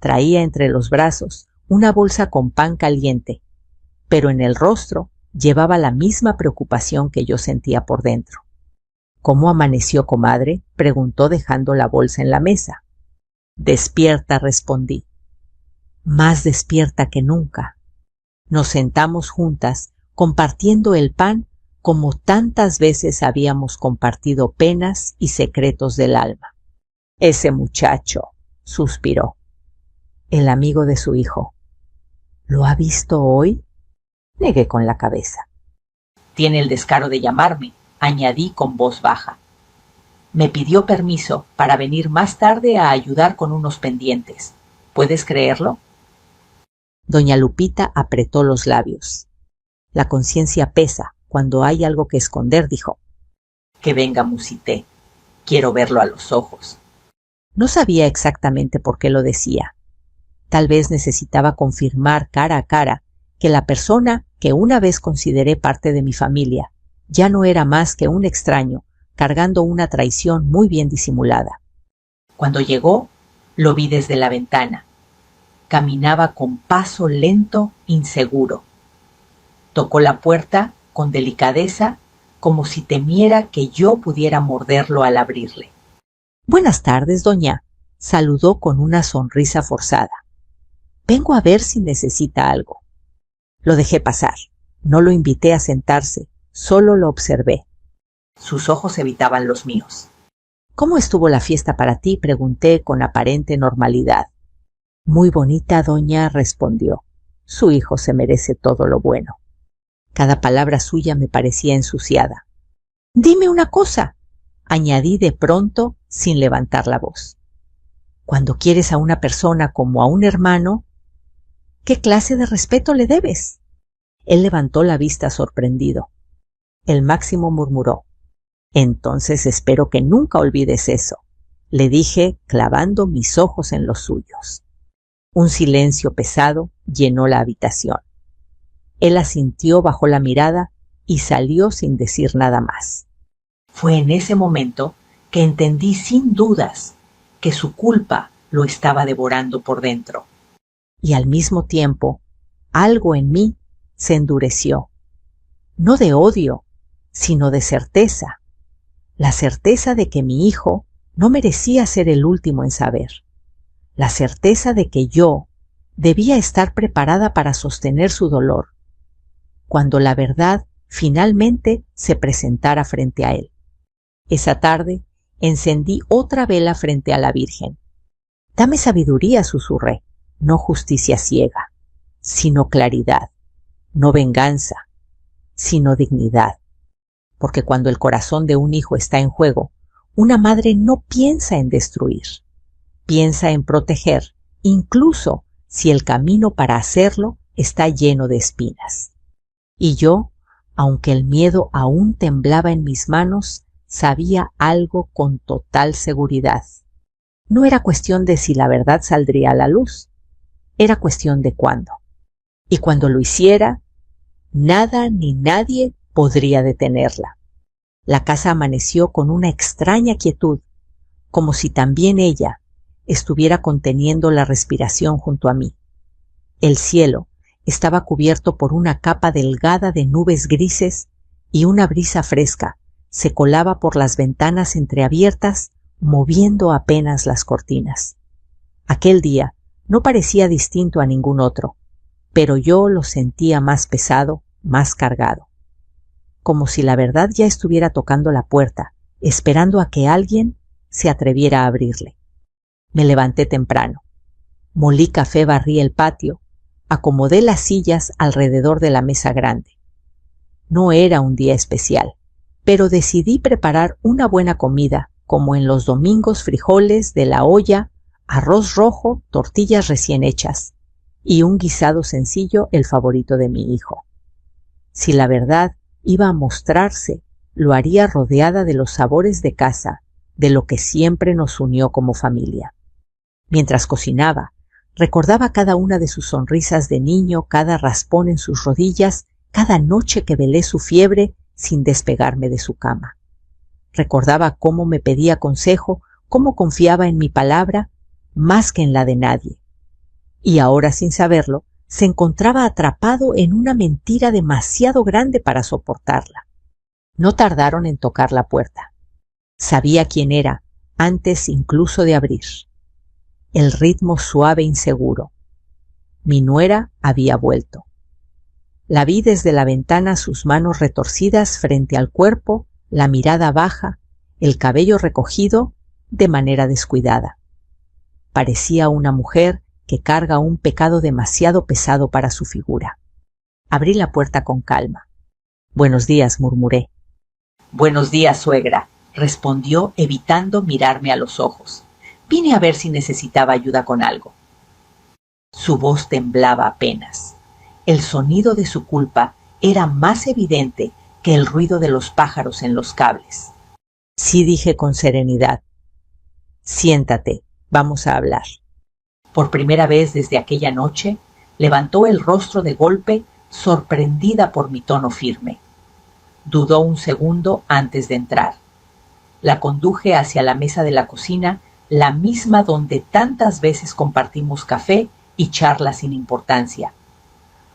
Traía entre los brazos una bolsa con pan caliente, pero en el rostro llevaba la misma preocupación que yo sentía por dentro. ¿Cómo amaneció, comadre?, preguntó dejando la bolsa en la mesa. Despierta, respondí. Más despierta que nunca. Nos sentamos juntas, compartiendo el pan como tantas veces habíamos compartido penas y secretos del alma. Ese muchacho, suspiró. El amigo de su hijo. ¿Lo ha visto hoy? Negué con la cabeza. Tiene el descaro de llamarme, añadí con voz baja. Me pidió permiso para venir más tarde a ayudar con unos pendientes. ¿Puedes creerlo? Doña Lupita apretó los labios. La conciencia pesa cuando hay algo que esconder, dijo. Que venga, Musité. Quiero verlo a los ojos. No sabía exactamente por qué lo decía. Tal vez necesitaba confirmar cara a cara que la persona que una vez consideré parte de mi familia ya no era más que un extraño cargando una traición muy bien disimulada. Cuando llegó, lo vi desde la ventana. Caminaba con paso lento, inseguro. Tocó la puerta con delicadeza, como si temiera que yo pudiera morderlo al abrirle. Buenas tardes, doña, saludó con una sonrisa forzada. Vengo a ver si necesita algo. Lo dejé pasar. No lo invité a sentarse, solo lo observé. Sus ojos evitaban los míos. ¿Cómo estuvo la fiesta para ti?, pregunté con aparente normalidad. Muy bonita, doña, respondió. Su hijo se merece todo lo bueno. Cada palabra suya me parecía ensuciada. Dime una cosa. añadí de pronto sin levantar la voz. Cuando quieres a una persona como a un hermano, ¿qué clase de respeto le debes? Él levantó la vista sorprendido. El Máximo murmuró: entonces espero que nunca olvides eso, le dije clavando mis ojos en los suyos. Un silencio pesado llenó la habitación. Él asintió bajo la mirada y salió sin decir nada más. Fue en ese momento que entendí sin dudas que su culpa lo estaba devorando por dentro. Y al mismo tiempo, algo en mí se endureció. No de odio, sino de certeza. La certeza de que mi hijo no merecía ser el último en saber. La certeza de que yo debía estar preparada para sostener su dolor, cuando la verdad finalmente se presentara frente a él. Esa tarde encendí otra vela frente a la Virgen. Dame sabiduría, susurré, no justicia ciega, sino claridad, no venganza, sino dignidad. Porque cuando el corazón de un hijo está en juego, una madre no piensa en destruir, piensa en proteger, incluso si el camino para hacerlo está lleno de espinas. Y yo, aunque el miedo aún temblaba en mis manos, sabía algo con total seguridad. No era cuestión de si la verdad saldría a la luz, era cuestión de cuándo. Y cuando lo hiciera, nada ni nadie podría detenerla. La casa amaneció con una extraña quietud, como si también ella estuviera conteniendo la respiración junto a mí. El cielo estaba cubierto por una capa delgada de nubes grises y una brisa fresca se colaba por las ventanas entreabiertas, moviendo apenas las cortinas. Aquel día no parecía distinto a ningún otro, pero yo lo sentía más pesado, más cargado. Como si la verdad ya estuviera tocando la puerta, esperando a que alguien se atreviera a abrirle. Me levanté temprano. Molí café, barrí el patio, acomodé las sillas alrededor de la mesa grande. No era un día especial, pero decidí preparar una buena comida, como en los domingos: frijoles de la olla, arroz rojo, tortillas recién hechas y un guisado sencillo, el favorito de mi hijo. Si la verdad iba a mostrarse, lo haría rodeada de los sabores de casa, de lo que siempre nos unió como familia. Mientras cocinaba, recordaba cada una de sus sonrisas de niño, cada raspón en sus rodillas, cada noche que velé su fiebre sin despegarme de su cama. Recordaba cómo me pedía consejo, cómo confiaba en mi palabra más que en la de nadie. Y ahora, sin saberlo, se encontraba atrapado en una mentira demasiado grande para soportarla. No tardaron en tocar la puerta. Sabía quién era, antes incluso de abrir. El ritmo suave e inseguro. Mi nuera había vuelto. La vi desde la ventana, sus manos retorcidas frente al cuerpo, la mirada baja, el cabello recogido de manera descuidada. Parecía una mujer que carga un pecado demasiado pesado para su figura. Abrí la puerta con calma. «Buenos días», murmuré. «Buenos días, suegra», respondió evitando mirarme a los ojos. «Vine a ver si necesitaba ayuda con algo». Su voz temblaba apenas. El sonido de su culpa era más evidente que el ruido de los pájaros en los cables. Sí, dije con serenidad. «Siéntate, vamos a hablar». Por primera vez desde aquella noche, levantó el rostro de golpe, sorprendida por mi tono firme. Dudó un segundo antes de entrar. La conduje hacia la mesa de la cocina, la misma donde tantas veces compartimos café y charlas sin importancia.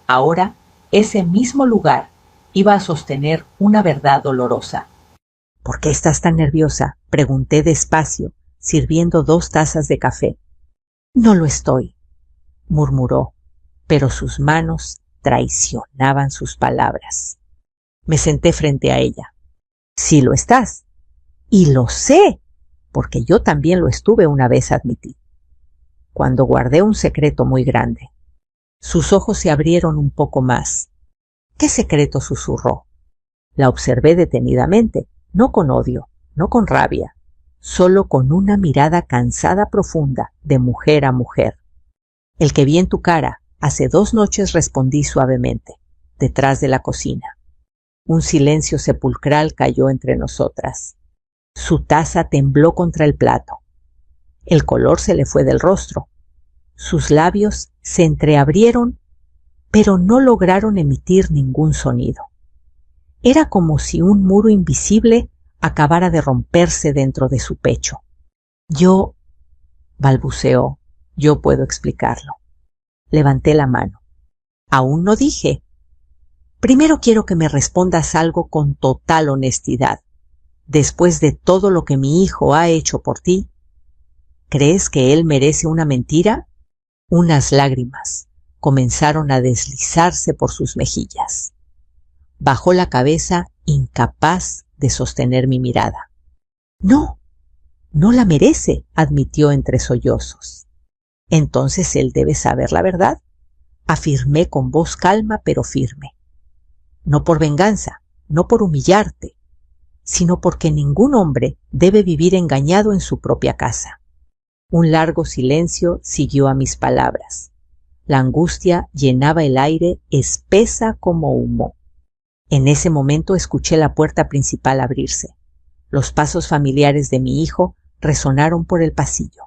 Ahora, ese mismo lugar iba a sostener una verdad dolorosa. «¿Por qué estás tan nerviosa?», pregunté despacio, sirviendo 2 tazas de café. «No lo estoy», murmuró, pero sus manos traicionaban sus palabras. Me senté frente a ella. «Sí lo estás. Y lo sé, porque yo también lo estuve una vez», admití. «Cuando guardé un secreto muy grande». Sus ojos se abrieron un poco más. «¿Qué secreto?», susurró. La observé detenidamente, no con odio, no con rabia, solo con una mirada cansada profunda de mujer a mujer. El que vi en tu cara hace 2 noches, respondí suavemente, detrás de la cocina. Un silencio sepulcral cayó entre nosotras. Su taza tembló contra el plato. El color se le fue del rostro. Sus labios se entreabrieron, pero no lograron emitir ningún sonido. Era como si un muro invisible acabara de romperse dentro de su pecho. Yo, balbuceó, yo puedo explicarlo. Levanté la mano. Aún no dije. Primero quiero que me respondas algo con total honestidad. Después de todo lo que mi hijo ha hecho por ti, ¿crees que él merece una mentira? Unas lágrimas comenzaron a deslizarse por sus mejillas. Bajó la cabeza, incapaz de sostener mi mirada. No, no la merece, admitió entre sollozos. Entonces él debe saber la verdad, afirmé con voz calma pero firme. No por venganza, no por humillarte, sino porque ningún hombre debe vivir engañado en su propia casa. Un largo silencio siguió a mis palabras. La angustia llenaba el aire espesa como humo. En ese momento escuché la puerta principal abrirse. Los pasos familiares de mi hijo resonaron por el pasillo.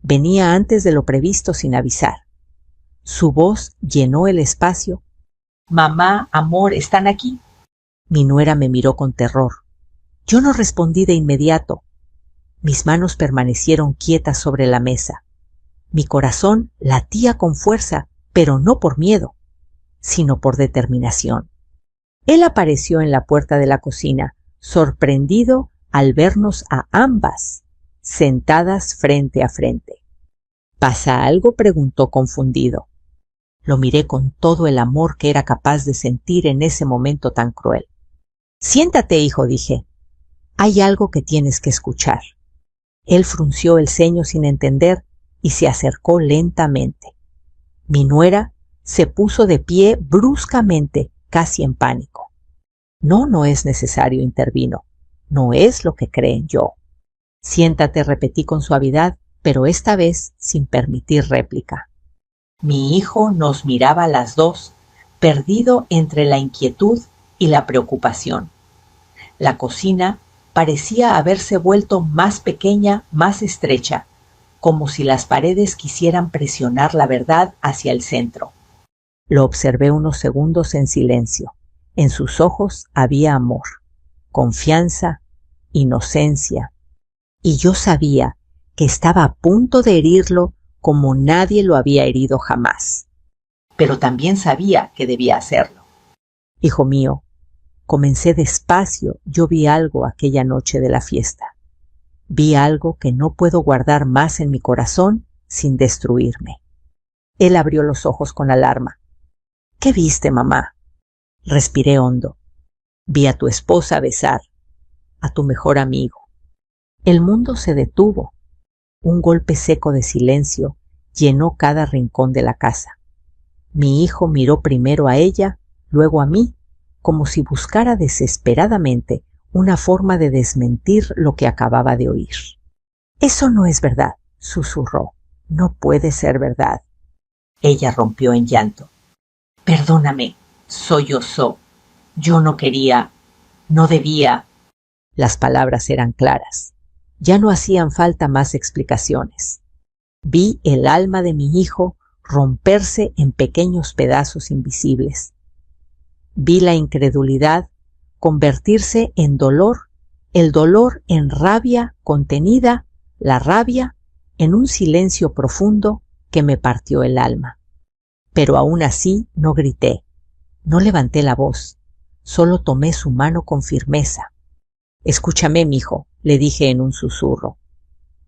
Venía antes de lo previsto sin avisar. Su voz llenó el espacio. «Mamá, amor, ¿están aquí?» Mi nuera me miró con terror. Yo no respondí de inmediato. Mis manos permanecieron quietas sobre la mesa. Mi corazón latía con fuerza, pero no por miedo, sino por determinación. Él apareció en la puerta de la cocina, sorprendido al vernos a ambas, sentadas frente a frente. ¿Pasa algo?, preguntó confundido. Lo miré con todo el amor que era capaz de sentir en ese momento tan cruel. «Siéntate, hijo», dije. «Hay algo que tienes que escuchar». Él frunció el ceño sin entender y se acercó lentamente. Mi nuera se puso de pie bruscamente, casi en pánico. «No, no es necesario», intervino. «No es lo que creen yo». «Siéntate», repetí con suavidad, pero esta vez sin permitir réplica. Mi hijo nos miraba a las dos, perdido entre la inquietud y la preocupación. La cocina parecía haberse vuelto más pequeña, más estrecha, como si las paredes quisieran presionar la verdad hacia el centro. Lo observé unos segundos en silencio. En sus ojos había amor, confianza, inocencia, y yo sabía que estaba a punto de herirlo como nadie lo había herido jamás. Pero también sabía que debía hacerlo. «Hijo mío», comencé despacio, yo vi algo aquella noche de la fiesta. Vi algo que no puedo guardar más en mi corazón sin destruirme. Él abrió los ojos con alarma. «¿Qué viste, mamá?» Respiré hondo. «Vi a tu esposa besar a tu mejor amigo». El mundo se detuvo. Un golpe seco de silencio llenó cada rincón de la casa. Mi hijo miró primero a ella, luego a mí, como si buscara desesperadamente una forma de desmentir lo que acababa de oír. «Eso no es verdad», susurró. «No puede ser verdad». Ella rompió en llanto. «Perdóname», sollozó. «Yo no quería, no debía». Las palabras eran claras. Ya no hacían falta más explicaciones. Vi el alma de mi hijo romperse en pequeños pedazos invisibles. Vi la incredulidad convertirse en dolor, el dolor en rabia contenida, la rabia en un silencio profundo que me partió el alma. Pero aún así no grité, no levanté la voz, solo tomé su mano con firmeza. «Escúchame, mijo», le dije en un susurro.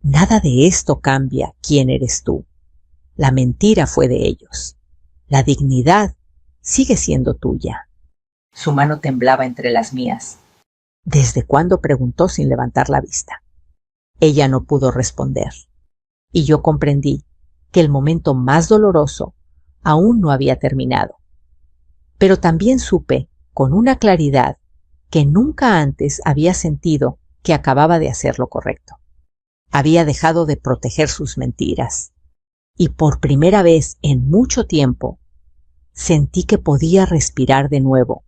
«Nada de esto cambia quién eres tú. La mentira fue de ellos. La dignidad sigue siendo tuya». Su mano temblaba entre las mías. «¿Desde cuándo?», preguntó sin levantar la vista. Ella no pudo responder. Y yo comprendí que el momento más doloroso aún no había terminado. Pero también supe, con una claridad que nunca antes había sentido que acababa de hacer lo correcto. Había dejado de proteger sus mentiras, y por primera vez en mucho tiempo sentí que podía respirar de nuevo.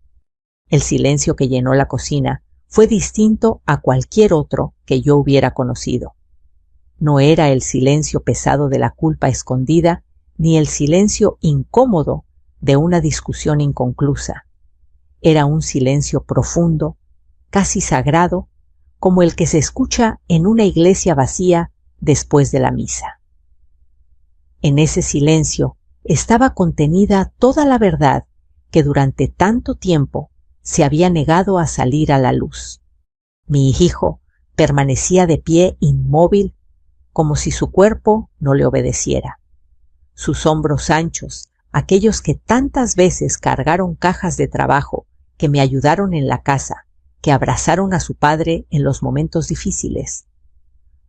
El silencio que llenó la cocina fue distinto a cualquier otro que yo hubiera conocido. No era el silencio pesado de la culpa escondida, ni el silencio incómodo de una discusión inconclusa. Era un silencio profundo, casi sagrado, como el que se escucha en una iglesia vacía después de la misa. En ese silencio estaba contenida toda la verdad que durante tanto tiempo se había negado a salir a la luz. Mi hijo permanecía de pie inmóvil, como si su cuerpo no le obedeciera. Sus hombros anchos, aquellos que tantas veces cargaron cajas de trabajo, que me ayudaron en la casa, que abrazaron a su padre en los momentos difíciles,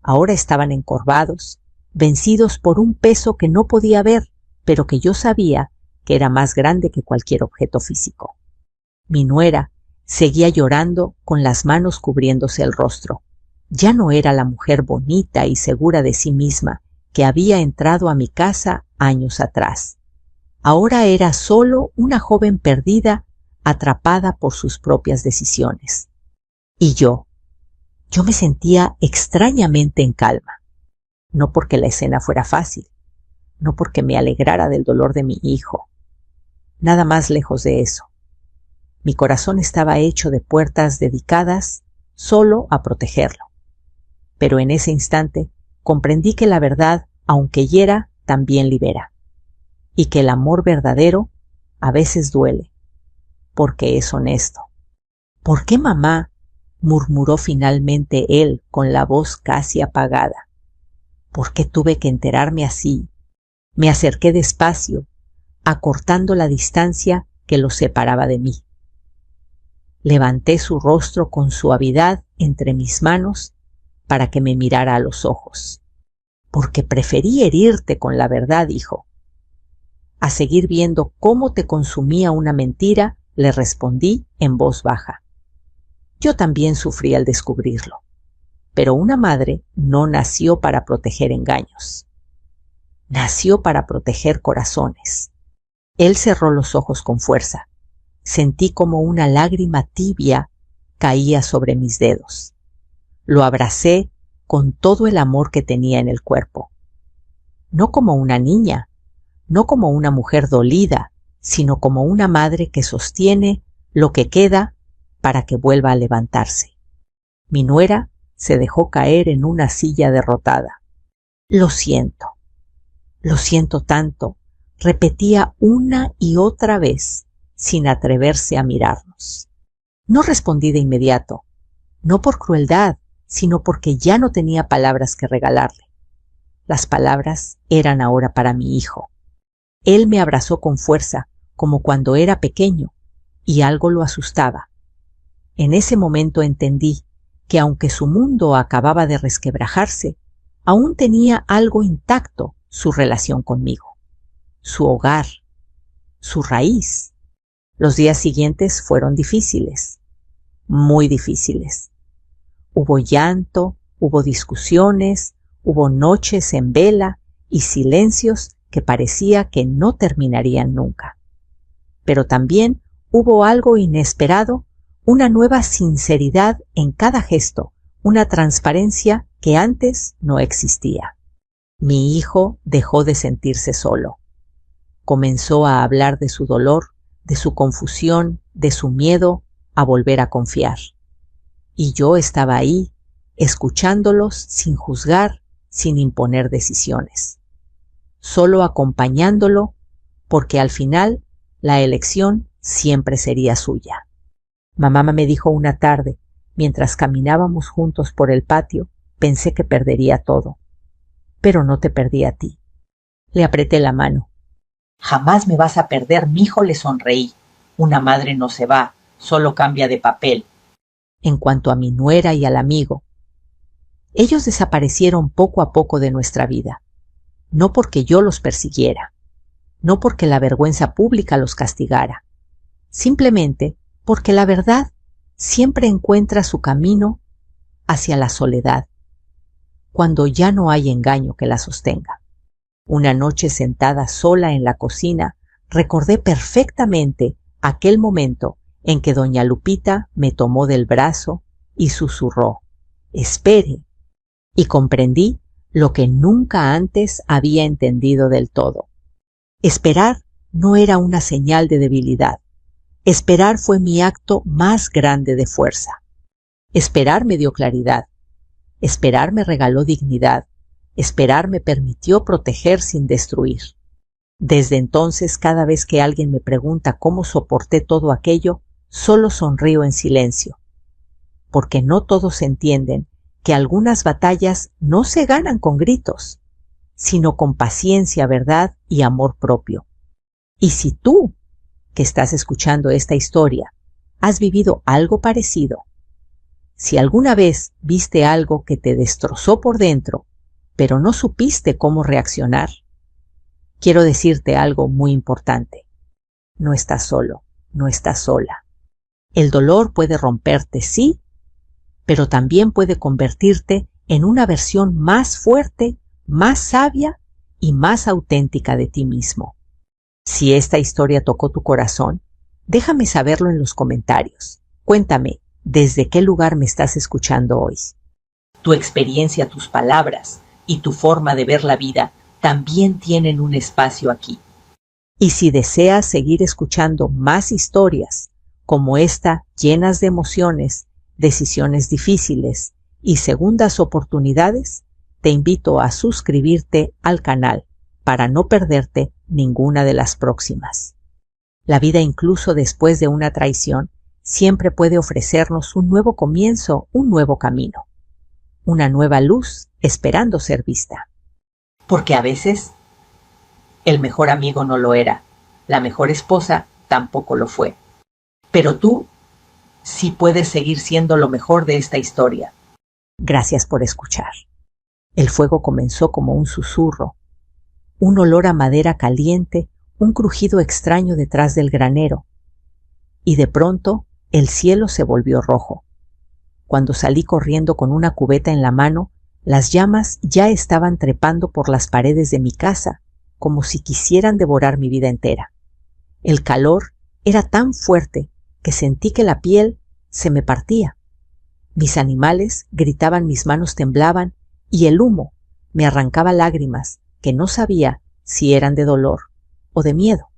ahora estaban encorvados, vencidos por un peso que no podía ver, pero que yo sabía que era más grande que cualquier objeto físico. Mi nuera seguía llorando con las manos cubriéndose el rostro. Ya no era la mujer bonita y segura de sí misma que había entrado a mi casa años atrás. Ahora era solo una joven perdida, atrapada por sus propias decisiones. Y yo me sentía extrañamente en calma. No porque la escena fuera fácil, no porque me alegrara del dolor de mi hijo. Nada más lejos de eso. Mi corazón estaba hecho de puertas dedicadas solo a protegerlo. Pero en ese instante comprendí que la verdad, aunque hiera, también libera. Y que el amor verdadero a veces duele, porque es honesto. ¿Por qué, mamá?, murmuró finalmente él con la voz casi apagada. ¿Por qué tuve que enterarme así? Me acerqué despacio, acortando la distancia que lo separaba de mí. Levanté su rostro con suavidad entre mis manos para que me mirara a los ojos. Porque preferí herirte con la verdad, hijo. A seguir viendo cómo te consumía una mentira, le respondí en voz baja. Yo también sufrí al descubrirlo, pero una madre no nació para proteger engaños. Nació para proteger corazones. Él cerró los ojos con fuerza. Sentí como una lágrima tibia caía sobre mis dedos. Lo abracé con todo el amor que tenía en el cuerpo. No como una niña, no como una mujer dolida, sino como una madre que sostiene lo que queda para que vuelva a levantarse. Mi nuera se dejó caer en una silla derrotada. Lo siento tanto, repetía una y otra vez, sin atreverse a mirarnos. No respondí de inmediato, no por crueldad, sino porque ya no tenía palabras que regalarle. Las palabras eran ahora para mi hijo. Él me abrazó con fuerza, como cuando era pequeño, y algo lo asustaba. En ese momento entendí que aunque su mundo acababa de resquebrajarse, aún tenía algo intacto su relación conmigo, su hogar, su raíz. Los días siguientes fueron difíciles, muy difíciles. Hubo llanto, hubo discusiones, hubo noches en vela y silencios que parecía que no terminarían nunca. Pero también hubo algo inesperado, una nueva sinceridad en cada gesto, una transparencia que antes no existía. Mi hijo dejó de sentirse solo. Comenzó a hablar de su dolor, de su confusión, de su miedo a volver a confiar. Y yo estaba ahí, escuchándolos sin juzgar, sin imponer decisiones. Solo acompañándolo, porque al final la elección siempre sería suya. Mamá me dijo una tarde, mientras caminábamos juntos por el patio, pensé que perdería todo. Pero no te perdí a ti. Le apreté la mano. Jamás me vas a perder, mijo, le sonreí. Una madre no se va, solo cambia de papel. En cuanto a mi nuera y al amigo, ellos desaparecieron poco a poco de nuestra vida. No porque yo los persiguiera, no porque la vergüenza pública los castigara, simplemente porque la verdad siempre encuentra su camino hacia la soledad, cuando ya no hay engaño que la sostenga. Una noche sentada sola en la cocina, recordé perfectamente aquel momento en que doña Lupita me tomó del brazo y susurró: «Espere», y comprendí lo que nunca antes había entendido del todo. Esperar no era una señal de debilidad. Esperar fue mi acto más grande de fuerza. Esperar me dio claridad. Esperar me regaló dignidad. Esperar me permitió proteger sin destruir. Desde entonces, cada vez que alguien me pregunta cómo soporté todo aquello, solo sonrío en silencio. Porque no todos entienden que algunas batallas no se ganan con gritos, sino con paciencia, verdad y amor propio. Y si tú, que estás escuchando esta historia, has vivido algo parecido, si alguna vez viste algo que te destrozó por dentro, pero no supiste cómo reaccionar, quiero decirte algo muy importante. No estás solo, no estás sola. El dolor puede romperte, sí, pero también puede convertirte en una versión más fuerte, más sabia y más auténtica de ti mismo. Si esta historia tocó tu corazón, déjame saberlo en los comentarios. Cuéntame, ¿desde qué lugar me estás escuchando hoy? Tu experiencia, tus palabras y tu forma de ver la vida también tienen un espacio aquí. Y si deseas seguir escuchando más historias como esta, llenas de emociones, decisiones difíciles y segundas oportunidades, te invito a suscribirte al canal para no perderte ninguna de las próximas. La vida, incluso después de una traición, siempre puede ofrecernos un nuevo comienzo, un nuevo camino, una nueva luz esperando ser vista. Porque a veces el mejor amigo no lo era, la mejor esposa tampoco lo fue. Pero tú sí puedes seguir siendo lo mejor de esta historia. Gracias por escuchar. El fuego comenzó como un susurro, un olor a madera caliente, un crujido extraño detrás del granero. Y de pronto el cielo se volvió rojo. Cuando salí corriendo con una cubeta en la mano, las llamas ya estaban trepando por las paredes de mi casa, como si quisieran devorar mi vida entera. El calor era tan fuerte que sentí que la piel se me partía. Mis animales gritaban, mis manos temblaban y el humo me arrancaba lágrimas que no sabía si eran de dolor o de miedo.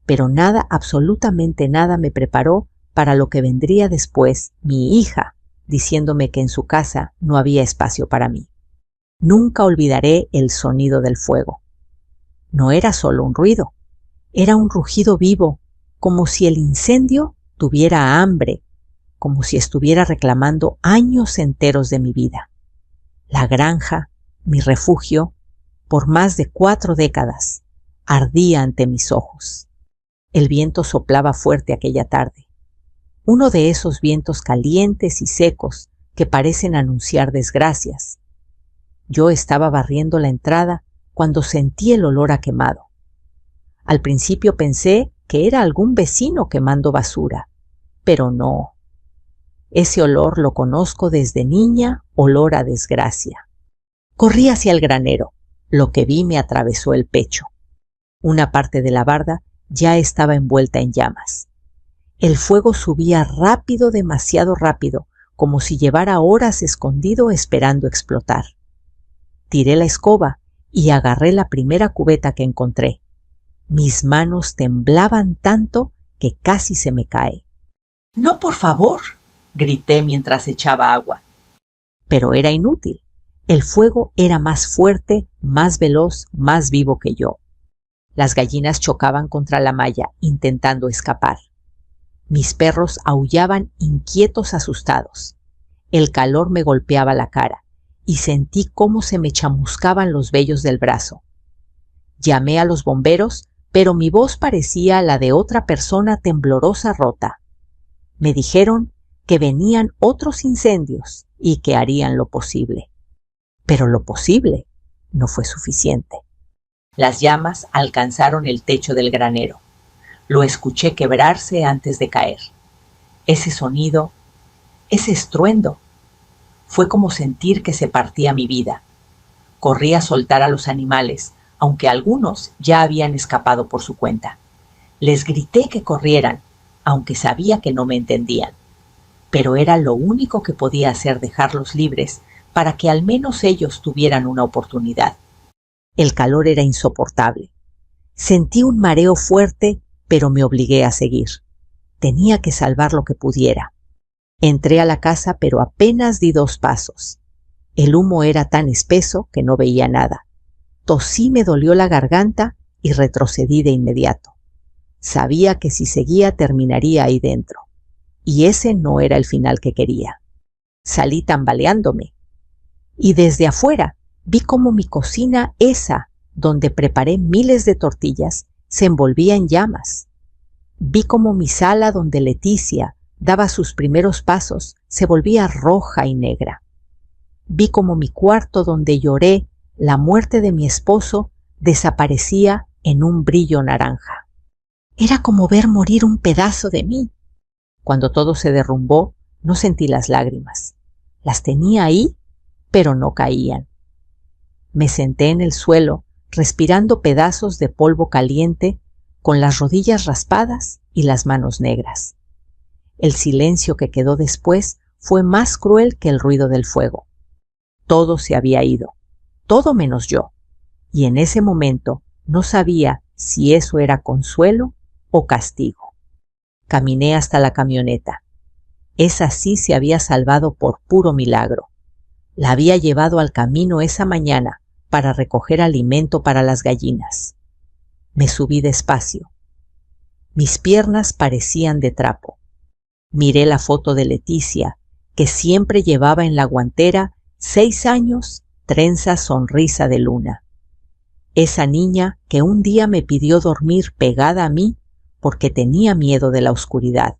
Pero nada, absolutamente nada, me preparó para lo que vendría después, mi hija, diciéndome que en su casa no había espacio para mí. Nunca olvidaré el sonido del fuego. No era solo un ruido, era un rugido vivo, como si el incendio tuviera hambre, como si estuviera reclamando años enteros de mi vida. La granja, mi refugio, por más de 4 décadas, ardía ante mis ojos. El viento soplaba fuerte aquella tarde. Uno de esos vientos calientes y secos que parecen anunciar desgracias. Yo estaba barriendo la entrada cuando sentí el olor a quemado. Al principio pensé que era algún vecino quemando basura, pero no. Ese olor lo conozco desde niña, olor a desgracia. Corrí hacia el granero. Lo que vi me atravesó el pecho. Una parte de la barda ya estaba envuelta en llamas. El fuego subía rápido, demasiado rápido, como si llevara horas escondido esperando explotar. Tiré la escoba y agarré la primera cubeta que encontré. Mis manos temblaban tanto que casi se me cae. «¡No, por favor!», grité mientras echaba agua. Pero era inútil. El fuego era más fuerte, más veloz, más vivo que yo. Las gallinas chocaban contra la malla, intentando escapar. Mis perros aullaban inquietos, asustados. El calor me golpeaba la cara y sentí cómo se me chamuscaban los vellos del brazo. Llamé a los bomberos, pero mi voz parecía la de otra persona temblorosa, rota. Me dijeron que venían otros incendios y que harían lo posible. Pero lo posible no fue suficiente. Las llamas alcanzaron el techo del granero. Lo escuché quebrarse antes de caer. Ese sonido, ese estruendo, Fue como sentir que se partía mi vida. Corrí a soltar a los animales, aunque algunos ya habían escapado por su cuenta. Les grité que corrieran, aunque sabía que no me entendían. Pero era lo único que podía hacer, dejarlos libres para que al menos ellos tuvieran una oportunidad. El calor era insoportable. Sentí un mareo fuerte, pero me obligué a seguir. Tenía que salvar lo que pudiera. Entré a la casa, pero apenas di 2 pasos. El humo era tan espeso que no veía nada. Tosí, me dolió la garganta y retrocedí de inmediato. Sabía que si seguía terminaría ahí dentro. Y ese no era el final que quería. Salí tambaleándome. Y desde afuera vi cómo mi cocina, esa donde preparé miles de tortillas, se envolvía en llamas. Vi cómo mi sala donde Leticia daba sus primeros pasos se volvía roja y negra. Vi cómo mi cuarto donde lloré la muerte de mi esposo desaparecía en un brillo naranja. Era como ver morir un pedazo de mí. Cuando todo se derrumbó, no sentí las lágrimas. Las tenía ahí, pero no caían. Me senté en el suelo, respirando pedazos de polvo caliente, con las rodillas raspadas y las manos negras. El silencio que quedó después fue más cruel que el ruido del fuego. Todo se había ido, todo menos yo, y en ese momento no sabía si eso era consuelo o castigo. Caminé hasta la camioneta. Esa sí se había salvado por puro milagro. La había llevado al camino esa mañana para recoger alimento para las gallinas. Me subí despacio. Mis piernas parecían de trapo. Miré la foto de Leticia, que siempre llevaba en la guantera 6 años, trenza sonrisa de luna. Esa niña que un día me pidió dormir pegada a mí porque tenía miedo de la oscuridad.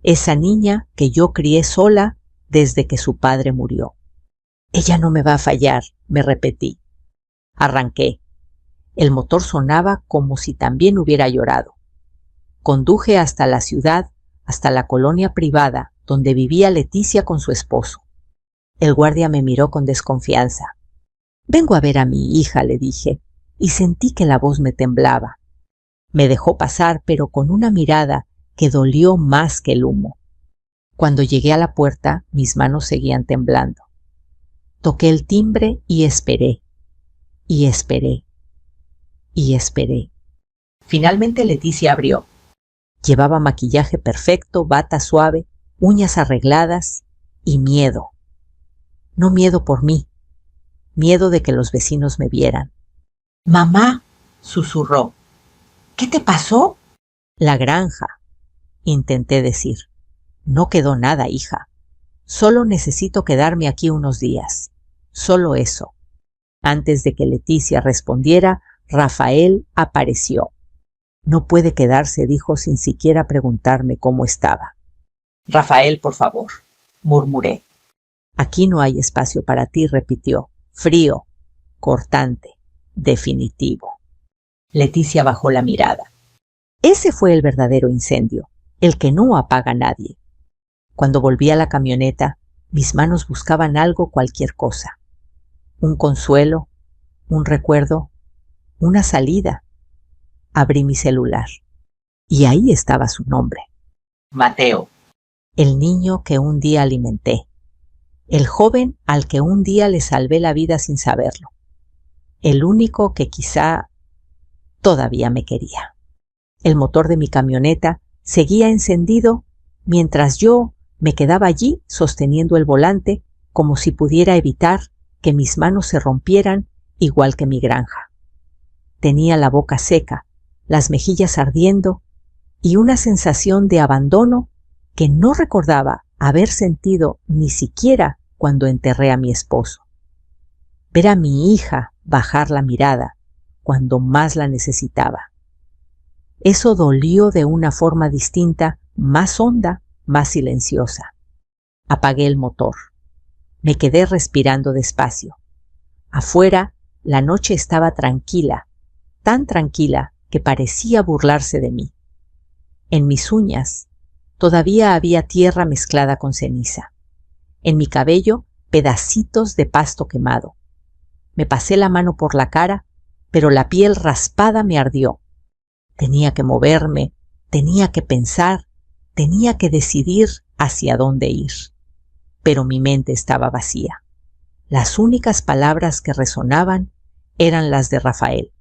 Esa niña que yo crié sola desde que su padre murió. Ella no me va a fallar, me repetí. Arranqué. El motor sonaba como si también hubiera llorado. Conduje hasta la ciudad, hasta la colonia privada donde vivía Leticia con su esposo. El guardia me miró con desconfianza. «Vengo a ver a mi hija», le dije, y sentí que la voz me temblaba. Me dejó pasar, pero con una mirada que dolió más que el humo. Cuando llegué a la puerta, mis manos seguían temblando. Toqué el timbre y esperé, y esperé, y esperé. Finalmente Leticia abrió. Llevaba maquillaje perfecto, bata suave, uñas arregladas y miedo. No miedo por mí, miedo de que los vecinos me vieran. «Mamá», susurró. «¿Qué te pasó?» «La granja», intenté decir. «No quedó nada, hija. Solo necesito quedarme aquí unos días. Solo eso». Antes de que Leticia respondiera, Rafael apareció. «No puede quedarse», dijo sin siquiera preguntarme cómo estaba. «Rafael, por favor», murmuré. «Aquí no hay espacio para ti», repitió, frío, cortante, definitivo. Leticia bajó la mirada. Ese fue el verdadero incendio, el que no apaga a nadie. Cuando volví a la camioneta, mis manos buscaban algo, cualquier cosa. Un consuelo, un recuerdo, una salida. Abrí mi celular y ahí estaba su nombre. Mateo. El niño que un día alimenté. El joven al que un día le salvé la vida sin saberlo. El único que quizá todavía me quería. El motor de mi camioneta seguía encendido mientras yo me quedaba allí sosteniendo el volante como si pudiera evitar que mis manos se rompieran igual que mi granja. Tenía la boca seca, las mejillas ardiendo y una sensación de abandono que no recordaba haber sentido ni siquiera cuando enterré a mi esposo. Ver a mi hija bajar la mirada cuando más la necesitaba. Eso dolió de una forma distinta, más honda, más silenciosa. Apagué el motor. Me quedé respirando despacio. Afuera, la noche estaba tranquila, tan tranquila que parecía burlarse de mí. En mis uñas todavía había tierra mezclada con ceniza. En mi cabello pedacitos de pasto quemado. Me pasé la mano por la cara, pero la piel raspada me ardió. Tenía que moverme, tenía que pensar, tenía que decidir hacia dónde ir. Pero mi mente estaba vacía. Las únicas palabras que resonaban eran las de Rafael.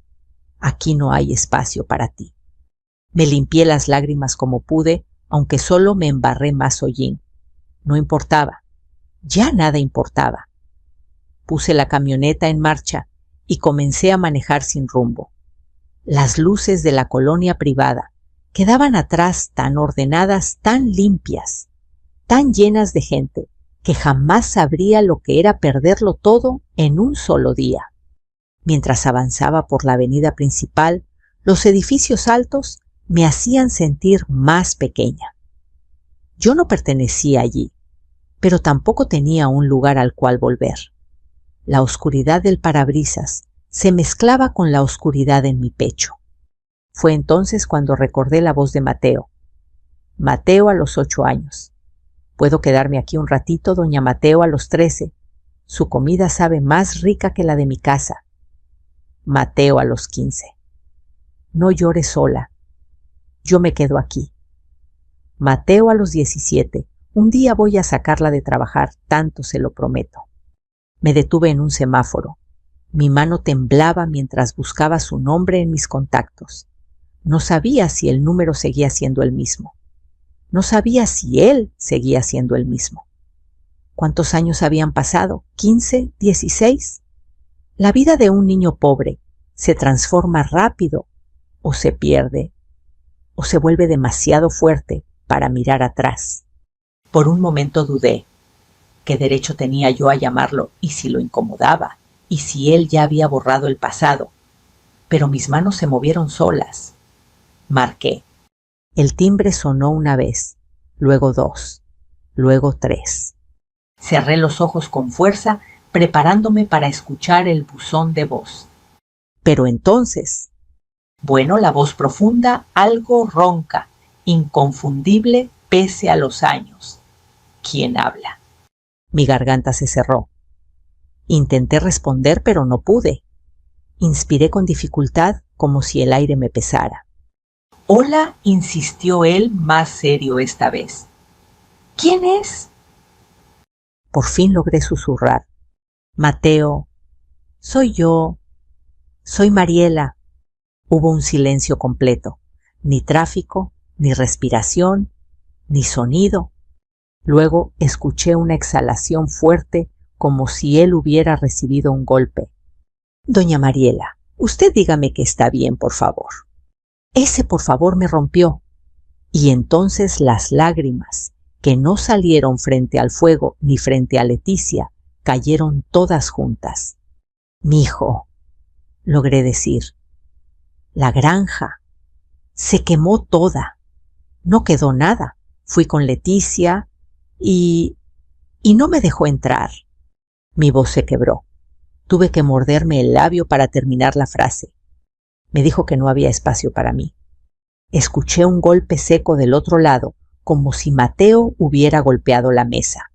Aquí no hay espacio para ti. Me limpié las lágrimas como pude, aunque solo me embarré más hollín. No importaba. Ya nada importaba. Puse la camioneta en marcha y comencé a manejar sin rumbo. Las luces de la colonia privada quedaban atrás tan ordenadas, tan limpias, tan llenas de gente, que jamás sabría lo que era perderlo todo en un solo día. Mientras avanzaba por la avenida principal, los edificios altos me hacían sentir más pequeña. Yo no pertenecía allí, pero tampoco tenía un lugar al cual volver. La oscuridad del parabrisas se mezclaba con la oscuridad en mi pecho. Fue entonces cuando recordé la voz de Mateo. Mateo a los 8 años. Puedo quedarme aquí un ratito, doña Mateo a los 13. Su comida sabe más rica que la de mi casa. Mateo a los 15. No llores sola. Yo me quedo aquí. Mateo a los 17. Un día voy a sacarla de trabajar, tanto se lo prometo. Me detuve en un semáforo. Mi mano temblaba mientras buscaba su nombre en mis contactos. No sabía si el número seguía siendo el mismo. No sabía si él seguía siendo el mismo. ¿Cuántos años habían pasado? ¿15? ¿16? La vida de un niño pobre se transforma rápido o se pierde o se vuelve demasiado fuerte para mirar atrás. Por un momento dudé. ¿Qué derecho tenía yo a llamarlo y si lo incomodaba? ¿Y si él ya había borrado el pasado? Pero mis manos se movieron solas. Marqué. El timbre sonó una vez, luego 2, luego 3. Cerré los ojos con fuerza, preparándome para escuchar el buzón de voz. Pero entonces, bueno, la voz profunda, algo ronca, inconfundible pese a los años. ¿Quién habla? Mi garganta se cerró. Intenté responder, pero no pude. Inspiré con dificultad, como si el aire me pesara. Hola, insistió él más serio esta vez. ¿Quién es? Por fin logré susurrar. Mateo, soy yo. Soy Mariela. Hubo un silencio completo. Ni tráfico, ni respiración, ni sonido. Luego escuché una exhalación fuerte, como si él hubiera recibido un golpe. Doña Mariela, usted dígame que está bien, por favor. Ese por favor me rompió. Y entonces las lágrimas, que no salieron frente al fuego ni frente a Leticia, cayeron todas juntas. Mijo, logré decir. La granja se quemó toda. No quedó nada. Fui con Leticia y no me dejó entrar. Mi voz se quebró. Tuve que morderme el labio para terminar la frase. Me dijo que no había espacio para mí. Escuché un golpe seco del otro lado, como si Mateo hubiera golpeado la mesa.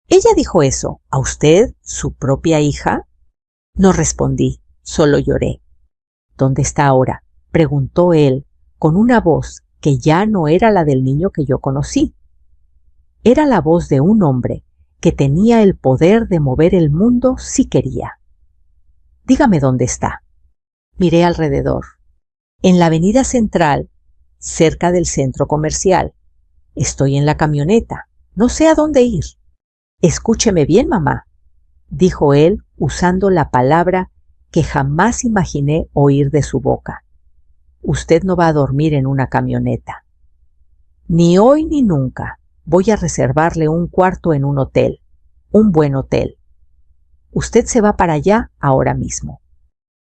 ¿Ella dijo eso? ¿A usted, su propia hija? No respondí, solo lloré. ¿Dónde está ahora?, preguntó él, con una voz que ya no era la del niño que yo conocí. Era la voz de un hombre que tenía el poder de mover el mundo si quería. Dígame dónde está. Miré alrededor. En la avenida central, cerca del centro comercial. Estoy en la camioneta. No sé a dónde ir. Escúcheme bien, mamá, dijo él usando la palabra que jamás imaginé oír de su boca. Usted no va a dormir en una camioneta. Ni hoy ni nunca. Voy a reservarle un cuarto en un hotel, un buen hotel. Usted se va para allá ahora mismo.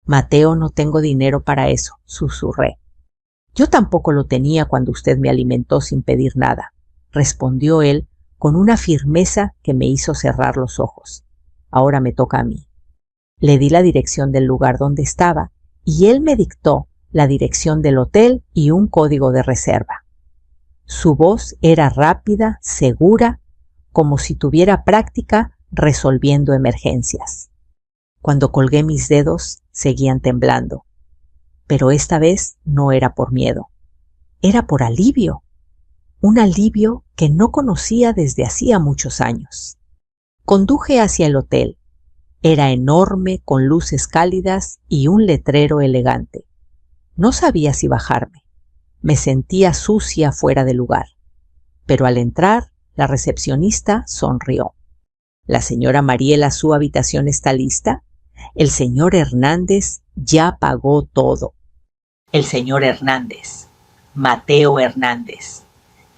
Mateo, no tengo dinero para eso, susurré. Yo tampoco lo tenía cuando usted me alimentó sin pedir nada, respondió él con una firmeza que me hizo cerrar los ojos. Ahora me toca a mí. Le di la dirección del lugar donde estaba y él me dictó la dirección del hotel y un código de reserva. Su voz era rápida, segura, como si tuviera práctica resolviendo emergencias. Cuando colgué mis dedos, seguían temblando. Pero esta vez no era por miedo. Era por alivio. Un alivio que no conocía desde hacía muchos años. Conduje hacia el hotel. Era enorme, con luces cálidas y un letrero elegante. No sabía si bajarme. Me sentía sucia fuera de lugar. Pero al entrar, la recepcionista sonrió. «La señora Mariela, su habitación está lista. El señor Hernández ya pagó todo». El señor Hernández, Mateo Hernández,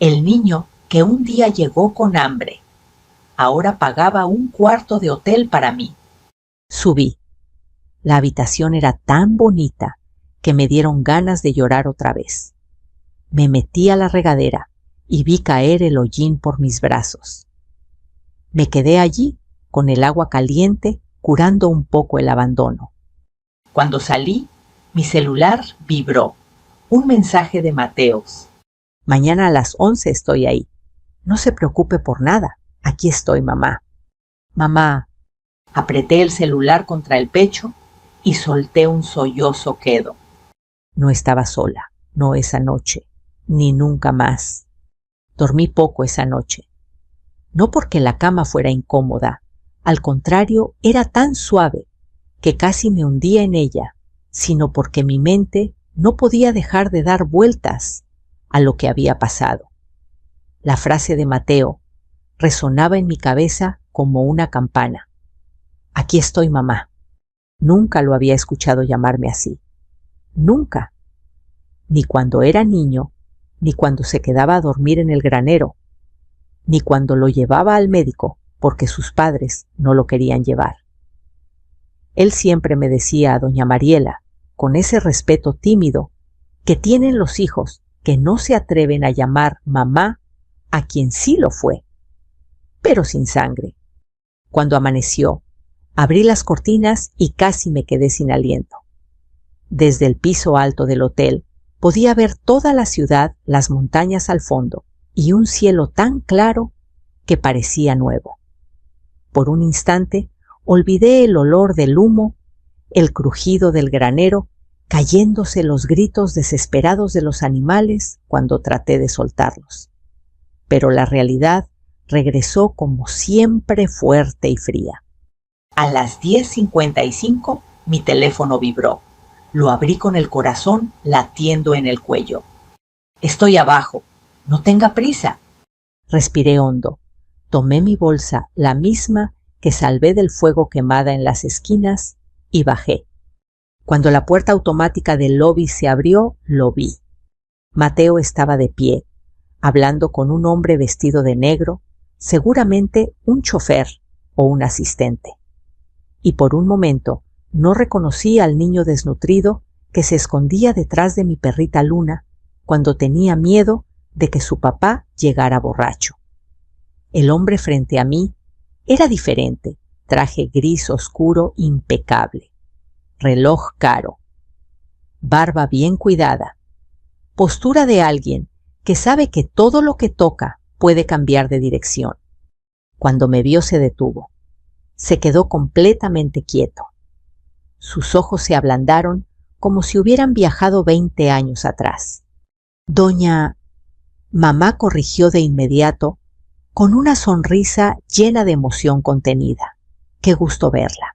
el niño que un día llegó con hambre, ahora pagaba un cuarto de hotel para mí. Subí. La habitación era tan bonita que me dieron ganas de llorar otra vez. Me metí a la regadera y vi caer el hollín por mis brazos. Me quedé allí con el agua caliente, curando un poco el abandono. Cuando salí, mi celular vibró. Un mensaje de Mateos. «Mañana a las 11 estoy ahí. No se preocupe por nada. Aquí estoy, mamá». «Mamá». Apreté el celular contra el pecho y solté un sollozo quedo. No estaba sola, no esa noche, ni nunca más. Dormí poco esa noche. No porque la cama fuera incómoda, al contrario, era tan suave que casi me hundía en ella, sino porque mi mente no podía dejar de dar vueltas a lo que había pasado. La frase de Mateo resonaba en mi cabeza como una campana. «Aquí estoy, mamá». Nunca lo había escuchado llamarme así. Nunca. Ni cuando era niño, ni cuando se quedaba a dormir en el granero, ni cuando lo llevaba al médico porque sus padres no lo querían llevar. Él siempre me decía a doña Mariela, con ese respeto tímido que tienen los hijos que no se atreven a llamar mamá a quien sí lo fue, pero sin sangre. Cuando amaneció, abrí las cortinas y casi me quedé sin aliento. Desde el piso alto del hotel podía ver toda la ciudad, las montañas al fondo y un cielo tan claro que parecía nuevo. Por un instante olvidé el olor del humo, el crujido del granero, cayéndose los gritos desesperados de los animales cuando traté de soltarlos. Pero la realidad regresó como siempre fuerte y fría. A las 10:55 mi teléfono vibró. Lo abrí con el corazón latiendo en el cuello. «Estoy abajo. No tenga prisa». Respiré hondo. Tomé mi bolsa, la misma que salvé del fuego quemada en las esquinas, y bajé. Cuando la puerta automática del lobby se abrió, lo vi. Mateo estaba de pie, hablando con un hombre vestido de negro, seguramente un chofer o un asistente. Y por un momento no reconocí al niño desnutrido que se escondía detrás de mi perrita Luna cuando tenía miedo de que su papá llegara borracho. El hombre frente a mí era diferente, traje gris oscuro impecable, reloj caro, barba bien cuidada, postura de alguien que sabe que todo lo que toca puede cambiar de dirección. Cuando me vio se detuvo. Se quedó completamente quieto. Sus ojos se ablandaron como si hubieran viajado 20 años atrás. «Doña...» Mamá corrigió de inmediato con una sonrisa llena de emoción contenida. «Qué gusto verla».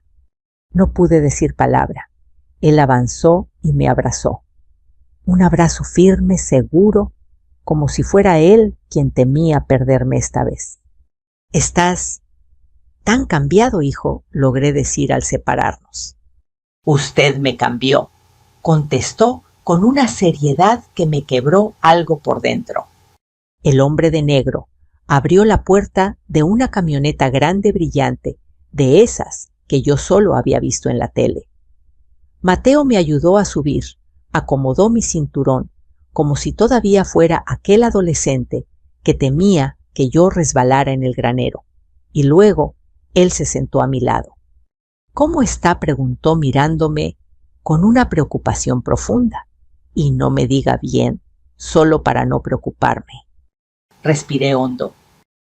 No pude decir palabra. Él avanzó y me abrazó. Un abrazo firme, seguro, como si fuera él quien temía perderme esta vez. «Estás tan cambiado, hijo», logré decir al separarnos. «Usted me cambió», contestó con una seriedad que me quebró algo por dentro. El hombre de negro abrió la puerta de una camioneta grande brillante, de esas que yo solo había visto en la tele. Mateo me ayudó a subir, acomodó mi cinturón, como si todavía fuera aquel adolescente que temía que yo resbalara en el granero, y luego él se sentó a mi lado. «¿Cómo está?», preguntó mirándome con una preocupación profunda. «Y no me diga bien, solo para no preocuparme». Respiré hondo.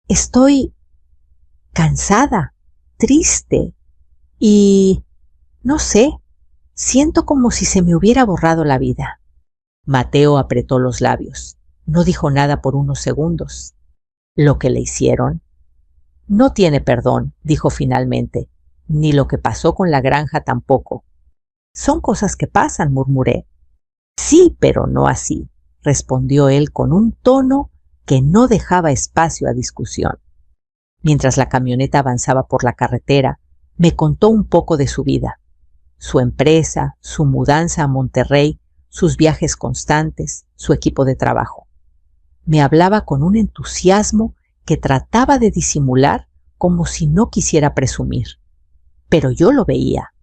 «Estoy cansada», triste y, no sé, siento como si se me hubiera borrado la vida. Mateo apretó los labios. No dijo nada por unos segundos. ¿Lo que le hicieron? No tiene perdón, dijo finalmente, ni lo que pasó con la granja tampoco. Son cosas que pasan, murmuré. Sí, pero no así, respondió él con un tono que no dejaba espacio a discusión. Mientras la camioneta avanzaba por la carretera, me contó un poco de su vida, su empresa, su mudanza a Monterrey, sus viajes constantes, su equipo de trabajo. Me hablaba con un entusiasmo que trataba de disimular como si no quisiera presumir. Pero yo lo veía.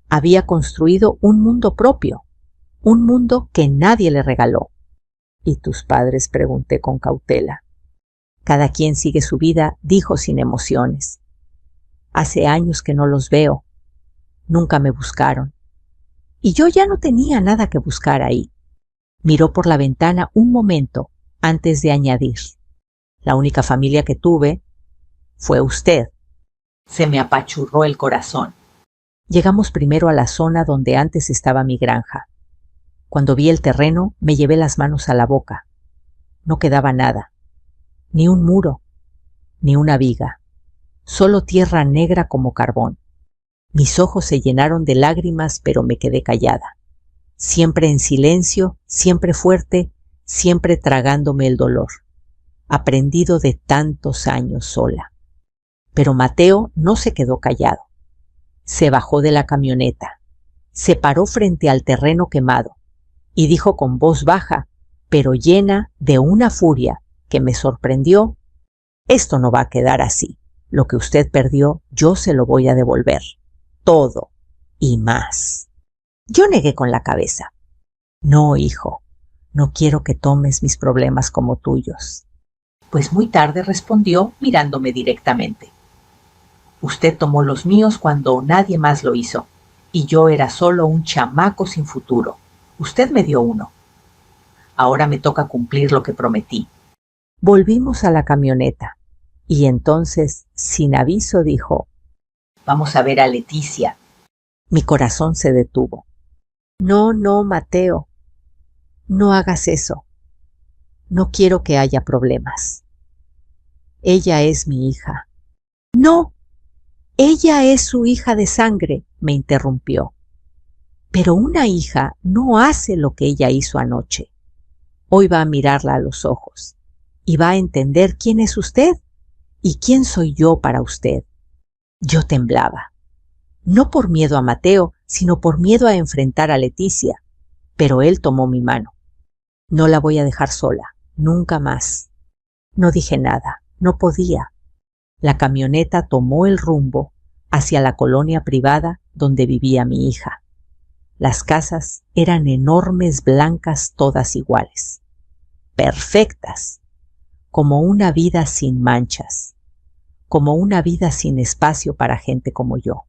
Había construido un mundo propio, un mundo que nadie le regaló. ¿Y tus padres?, pregunté con cautela. Cada quien sigue su vida, dijo sin emociones. Hace años que no los veo. Nunca me buscaron. Y yo ya no tenía nada que buscar ahí. Miró por la ventana un momento antes de añadir. La única familia que tuve fue usted. Se me apachurró el corazón. Llegamos primero a la zona donde antes estaba mi granja. Cuando vi el terreno, me llevé las manos a la boca. No quedaba nada. Ni un muro, ni una viga. Solo tierra negra como carbón. Mis ojos se llenaron de lágrimas, pero me quedé callada. Siempre en silencio, siempre fuerte, siempre tragándome el dolor. Aprendido de tantos años sola. Pero Mateo no se quedó callado. Se bajó de la camioneta, se paró frente al terreno quemado y dijo con voz baja, pero llena de una furia que me sorprendió: esto no va a quedar así. Lo que usted perdió, yo se lo voy a devolver. Todo y más. Yo negué con la cabeza. No, hijo, no quiero que tomes mis problemas como tuyos. Pues muy tarde respondió mirándome directamente. Usted tomó los míos cuando nadie más lo hizo, y yo era solo un chamaco sin futuro. Usted me dio uno. Ahora me toca cumplir lo que prometí. Volvimos a la camioneta, y entonces, sin aviso, dijo: vamos a ver a Leticia. Mi corazón se detuvo. No, Mateo, no hagas eso. No quiero que haya problemas. Ella es mi hija. No. Ella es su hija de sangre, me interrumpió. Pero una hija no hace lo que ella hizo anoche. Hoy va a mirarla a los ojos y va a entender quién es usted y quién soy yo para usted. Yo temblaba, no por miedo a Mateo, sino por miedo a enfrentar a Leticia, pero él tomó mi mano. No la voy a dejar sola, nunca más. No dije nada, no podía. La camioneta tomó el rumbo hacia la colonia privada donde vivía mi hija. Las casas eran enormes, blancas, todas iguales. Perfectas, como una vida sin manchas, como una vida sin espacio para gente como yo.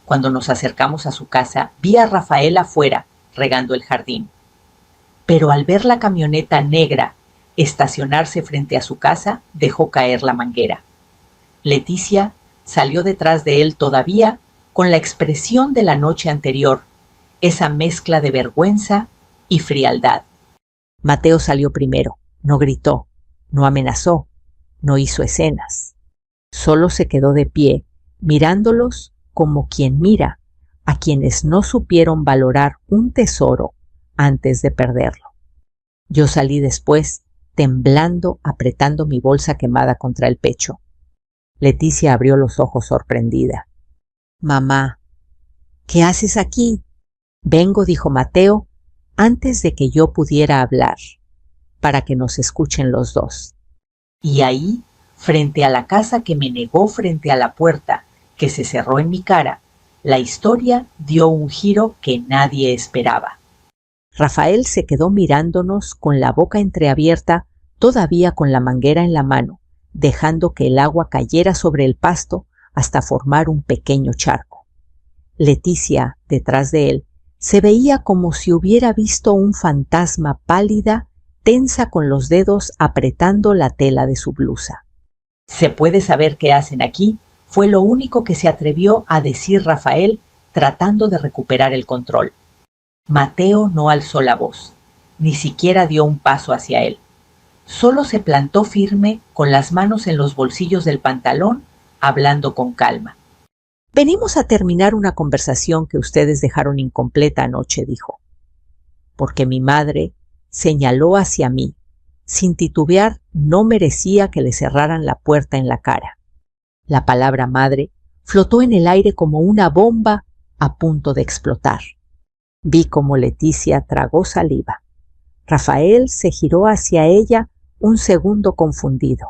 Cuando nos acercamos a su casa, vi a Rafael afuera, regando el jardín. Pero al ver la camioneta negra estacionarse frente a su casa, dejó caer la manguera. Leticia salió detrás de él todavía con la expresión de la noche anterior, esa mezcla de vergüenza y frialdad. Mateo salió primero, no gritó, no amenazó, no hizo escenas. Solo se quedó de pie, mirándolos como quien mira a quienes no supieron valorar un tesoro antes de perderlo. Yo salí después, temblando, apretando mi bolsa quemada contra el pecho. Leticia abrió los ojos sorprendida. Mamá, ¿qué haces aquí? Vengo, dijo Mateo, antes de que yo pudiera hablar, para que nos escuchen los dos. Y ahí, frente a la casa que me negó frente a la puerta, que se cerró en mi cara, la historia dio un giro que nadie esperaba. Rafael se quedó mirándonos con la boca entreabierta, todavía con la manguera en la mano, dejando que el agua cayera sobre el pasto hasta formar un pequeño charco. Leticia, detrás de él, se veía como si hubiera visto un fantasma pálida, tensa con los dedos apretando la tela de su blusa. ¿Se puede saber qué hacen aquí? fue lo único que se atrevió a decir Rafael, tratando de recuperar el control. Mateo no alzó la voz, ni siquiera dio un paso hacia él. Solo se plantó firme con las manos en los bolsillos del pantalón, hablando con calma. Venimos a terminar una conversación que ustedes dejaron incompleta anoche, dijo. Porque mi madre señaló hacia mí. Sin titubear, no merecía que le cerraran la puerta en la cara. La palabra madre flotó en el aire como una bomba a punto de explotar. Vi cómo Leticia tragó saliva. Rafael se giró hacia ella un segundo confundido.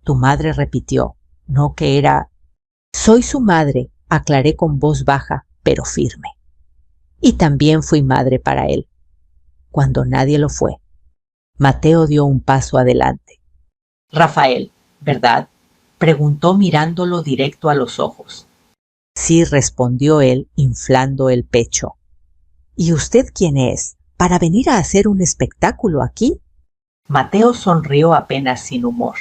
Tu madre repitió, no que era... Soy su madre, aclaré con voz baja, pero firme. Y también fui madre para él, cuando nadie lo fue. Mateo dio un paso adelante. Rafael, ¿verdad? Preguntó mirándolo directo a los ojos. Sí, respondió él, inflando el pecho. ¿Y usted quién es? ¿Para venir a hacer un espectáculo aquí? Mateo sonrió apenas sin humor.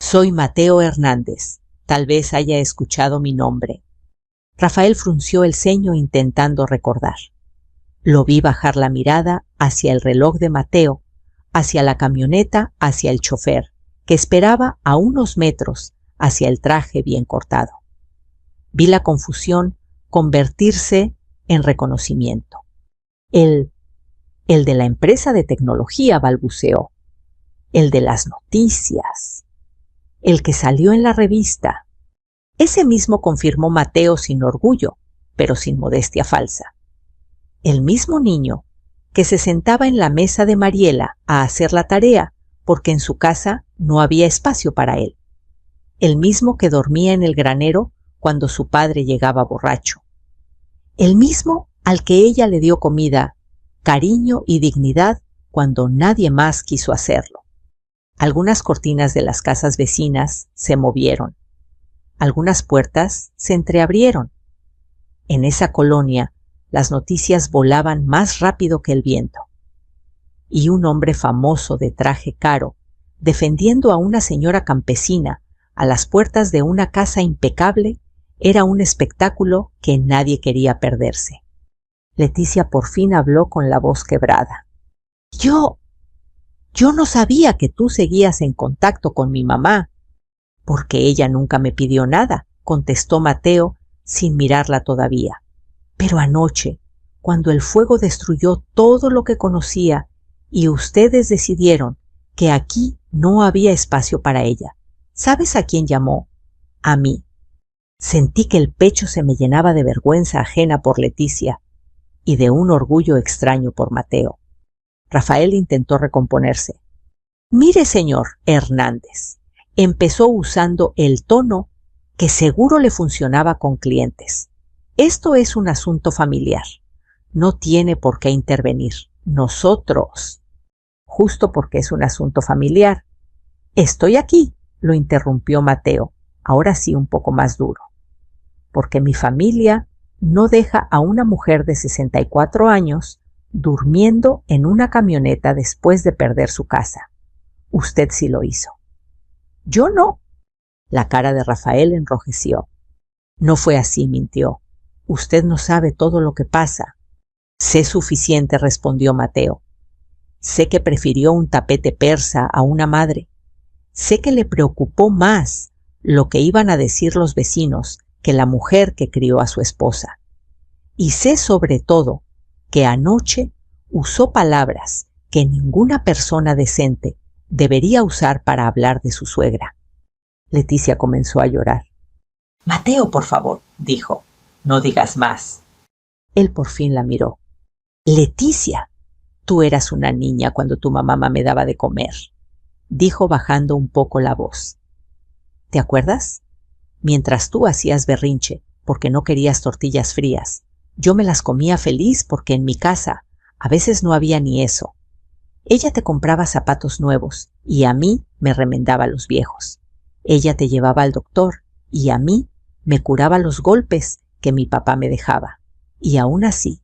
Soy Mateo Hernández. Tal vez haya escuchado mi nombre. Rafael frunció el ceño intentando recordar. Lo vi bajar la mirada hacia el reloj de Mateo, hacia la camioneta, hacia el chofer, que esperaba a unos metros, hacia el traje bien cortado. Vi la confusión convertirse en reconocimiento. El de la empresa de tecnología, balbuceó. El de las noticias. El que salió en la revista. Ese mismo confirmó Mateo sin orgullo, pero sin modestia falsa. El mismo niño que se sentaba en la mesa de Mariela a hacer la tarea porque en su casa no había espacio para él. El mismo que dormía en el granero cuando su padre llegaba borracho. El mismo al que ella le dio comida, cariño y dignidad cuando nadie más quiso hacerlo. Algunas cortinas de las casas vecinas se movieron. Algunas puertas se entreabrieron. En esa colonia, las noticias volaban más rápido que el viento. Y un hombre famoso de traje caro, defendiendo a una señora campesina a las puertas de una casa impecable, era un espectáculo que nadie quería perderse. Leticia por fin habló con la voz quebrada. Yo no sabía que tú seguías en contacto con mi mamá. Porque ella nunca me pidió nada, contestó Mateo sin mirarla todavía. Pero anoche, cuando el fuego destruyó todo lo que conocía y ustedes decidieron que aquí no había espacio para ella, ¿sabes a quién llamó? A mí. Sentí que el pecho se me llenaba de vergüenza ajena por Leticia y de un orgullo extraño por Mateo. Rafael intentó recomponerse. Mire, señor Hernández, empezó usando el tono que seguro le funcionaba con clientes. Esto es un asunto familiar. No tiene por qué intervenir. Nosotros. Justo porque es un asunto familiar. Estoy aquí, lo interrumpió Mateo, ahora sí un poco más duro. Porque mi familia no deja a una mujer de 64 años durmiendo en una camioneta después de perder su casa. Usted sí lo hizo. Yo no. La cara de Rafael enrojeció. No fue así, mintió. Usted no sabe todo lo que pasa. Sé suficiente, respondió Mateo. Sé que prefirió un tapete persa a una madre. Sé que le preocupó más lo que iban a decir los vecinos que la mujer que crió a su esposa. Y sé sobre todo que anoche usó palabras que ninguna persona decente debería usar para hablar de su suegra. Leticia comenzó a llorar. Mateo, por favor, dijo, no digas más. Él por fin la miró. Leticia, tú eras una niña cuando tu mamá me daba de comer, dijo bajando un poco la voz. ¿Te acuerdas? Mientras tú hacías berrinche porque no querías tortillas frías, yo me las comía feliz porque en mi casa a veces no había ni eso. Ella te compraba zapatos nuevos y a mí me remendaba los viejos. Ella te llevaba al doctor y a mí me curaba los golpes que mi papá me dejaba. Y aún así,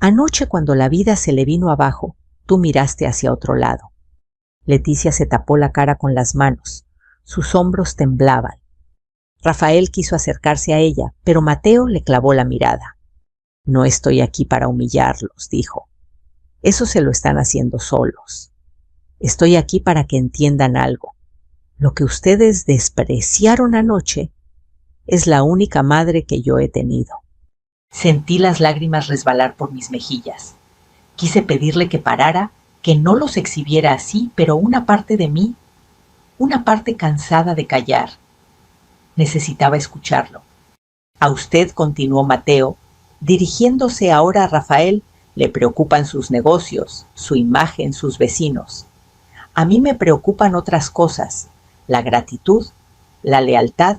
anoche cuando la vida se le vino abajo, tú miraste hacia otro lado. Leticia se tapó la cara con las manos. Sus hombros temblaban. Rafael quiso acercarse a ella, pero Mateo le clavó la mirada. No estoy aquí para humillarlos, dijo. Eso se lo están haciendo solos. Estoy aquí para que entiendan algo. Lo que ustedes despreciaron anoche es la única madre que yo he tenido. Sentí las lágrimas resbalar por mis mejillas. Quise pedirle que parara, que no los exhibiera así, pero una parte de mí, una parte cansada de callar, necesitaba escucharlo. A usted, continuó Mateo, dirigiéndose ahora a Rafael, le preocupan sus negocios, su imagen, sus vecinos. A mí me preocupan otras cosas, la gratitud, la lealtad,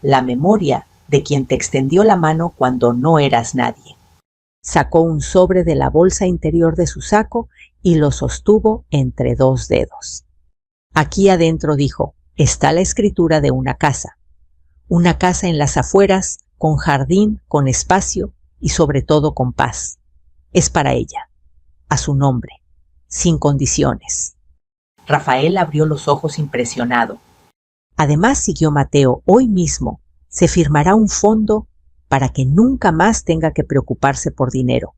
la memoria de quien te extendió la mano cuando no eras nadie. Sacó un sobre de la bolsa interior de su saco y lo sostuvo entre dos dedos. Aquí adentro, dijo, está la escritura de una casa en las afueras, con jardín, con espacio y sobre todo con paz. Es para ella, a su nombre, sin condiciones. Rafael abrió los ojos impresionado. Además, siguió Mateo, hoy mismo se firmará un fondo para que nunca más tenga que preocuparse por dinero.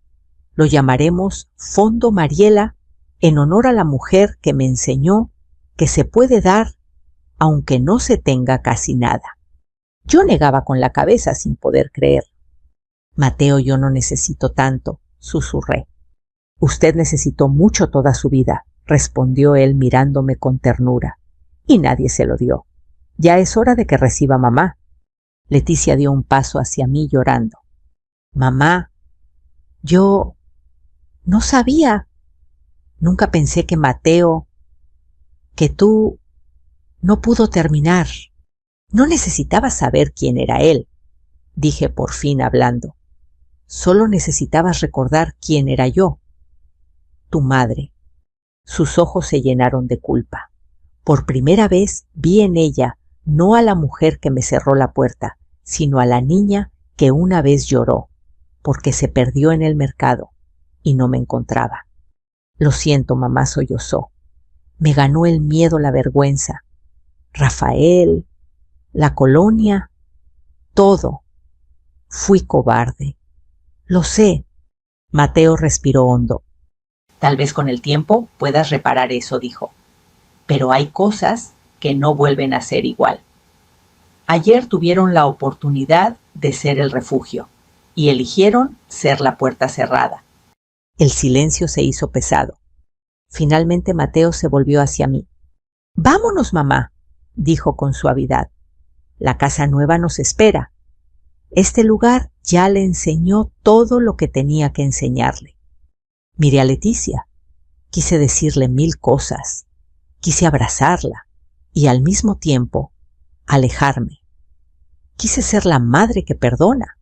Lo llamaremos Fondo Mariela en honor a la mujer que me enseñó que se puede dar aunque no se tenga casi nada. Yo negaba con la cabeza sin poder creer. Mateo, yo no necesito tanto, susurré. Usted necesitó mucho toda su vida, respondió él mirándome con ternura, y nadie se lo dio. Ya es hora de que reciba mamá. Leticia dio un paso hacia mí llorando. Mamá, yo no sabía. Nunca pensé que Mateo, que tú, no pudo terminar. No necesitaba saber quién era él, dije por fin hablando. Solo necesitabas recordar quién era yo, tu madre. Sus ojos se llenaron de culpa. Por primera vez vi en ella no a la mujer que me cerró la puerta, sino a la niña que una vez lloró, porque se perdió en el mercado y no me encontraba. Lo siento, mamá, sollozó. Me ganó el miedo, la vergüenza. Rafael, la colonia, todo. Fui cobarde. Lo sé. Mateo respiró hondo. Tal vez con el tiempo puedas reparar eso, dijo. Pero hay cosas que no vuelven a ser igual. Ayer tuvieron la oportunidad de ser el refugio y eligieron ser la puerta cerrada. El silencio se hizo pesado. Finalmente Mateo se volvió hacia mí. Vámonos, mamá, dijo con suavidad. La casa nueva nos espera. Este lugar ya le enseñó todo lo que tenía que enseñarle. Miré a Leticia. Quise decirle 1000 cosas. Quise abrazarla y al mismo tiempo alejarme. Quise ser la madre que perdona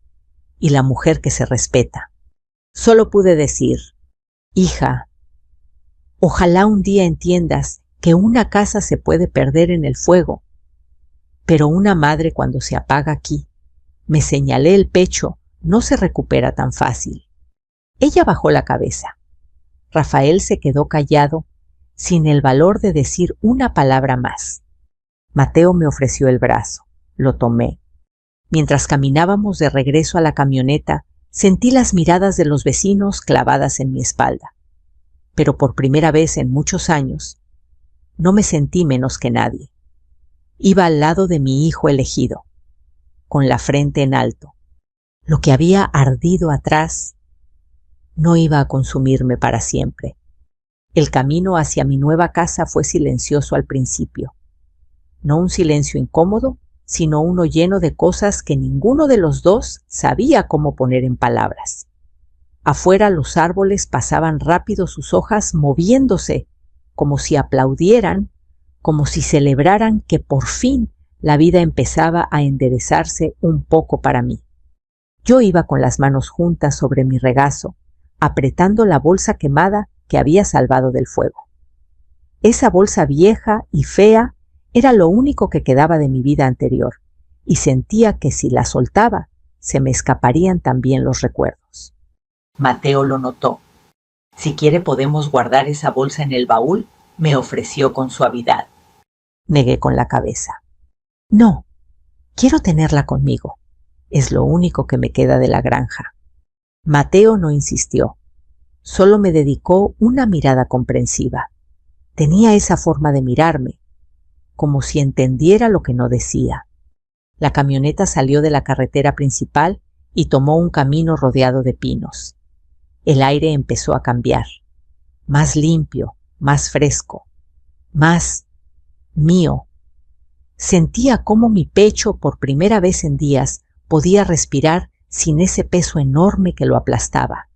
y la mujer que se respeta. Solo pude decir, hija, ojalá un día entiendas que una casa se puede perder en el fuego, pero una madre cuando se apaga aquí, me señalé el pecho, no se recupera tan fácil. Ella bajó la cabeza. Rafael se quedó callado, sin el valor de decir una palabra más. Mateo me ofreció el brazo. Lo tomé. Mientras caminábamos de regreso a la camioneta, sentí las miradas de los vecinos clavadas en mi espalda. Pero por primera vez en muchos años, no me sentí menos que nadie. Iba al lado de mi hijo elegido, con la frente en alto. Lo que había ardido atrás no iba a consumirme para siempre. El camino hacia mi nueva casa fue silencioso al principio. No un silencio incómodo, sino uno lleno de cosas que ninguno de los dos sabía cómo poner en palabras. Afuera los árboles pasaban rápido sus hojas moviéndose, como si aplaudieran, como si celebraran que por fin la vida empezaba a enderezarse un poco para mí. Yo iba con las manos juntas sobre mi regazo, apretando la bolsa quemada que había salvado del fuego. Esa bolsa vieja y fea era lo único que quedaba de mi vida anterior, y sentía que si la soltaba, se me escaparían también los recuerdos. Mateo lo notó. Si quiere podemos guardar esa bolsa en el baúl, me ofreció con suavidad. Negué con la cabeza. No, Quiero tenerla conmigo. Es lo único que me queda de la granja. Mateo no insistió. Solo me dedicó una mirada comprensiva. Tenía esa forma de mirarme, como si entendiera lo que no decía. La camioneta salió de la carretera principal y tomó un camino rodeado de pinos. El aire empezó a cambiar. Más limpio, más fresco, más mío. Sentía cómo mi pecho, por primera vez en días, podía respirar sin ese peso enorme que lo aplastaba.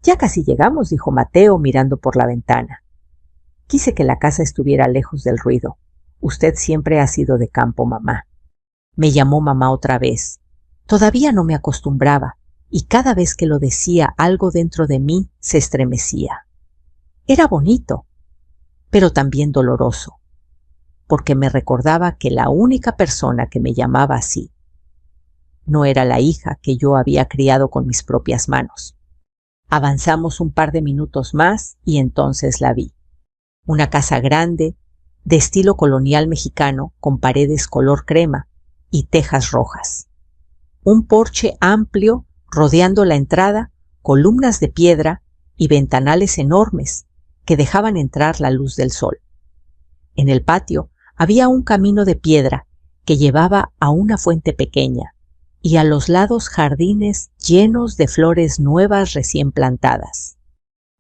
Ya casi llegamos, dijo Mateo mirando por la ventana. Quise que la casa estuviera lejos del ruido. Usted siempre ha sido de campo, mamá. Me llamó mamá otra vez. Todavía no me acostumbraba, y cada vez que lo decía algo dentro de mí se estremecía. Era bonito, pero también doloroso, porque me recordaba que la única persona que me llamaba así no era la hija que yo había criado con mis propias manos. Avanzamos un par de minutos más y entonces la vi. Una casa grande, de estilo colonial mexicano, con paredes color crema y tejas rojas. Un porche amplio rodeando la entrada, columnas de piedra y ventanales enormes que dejaban entrar la luz del sol. En el patio había un camino de piedra que llevaba a una fuente pequeña y a los lados jardines llenos de flores nuevas recién plantadas.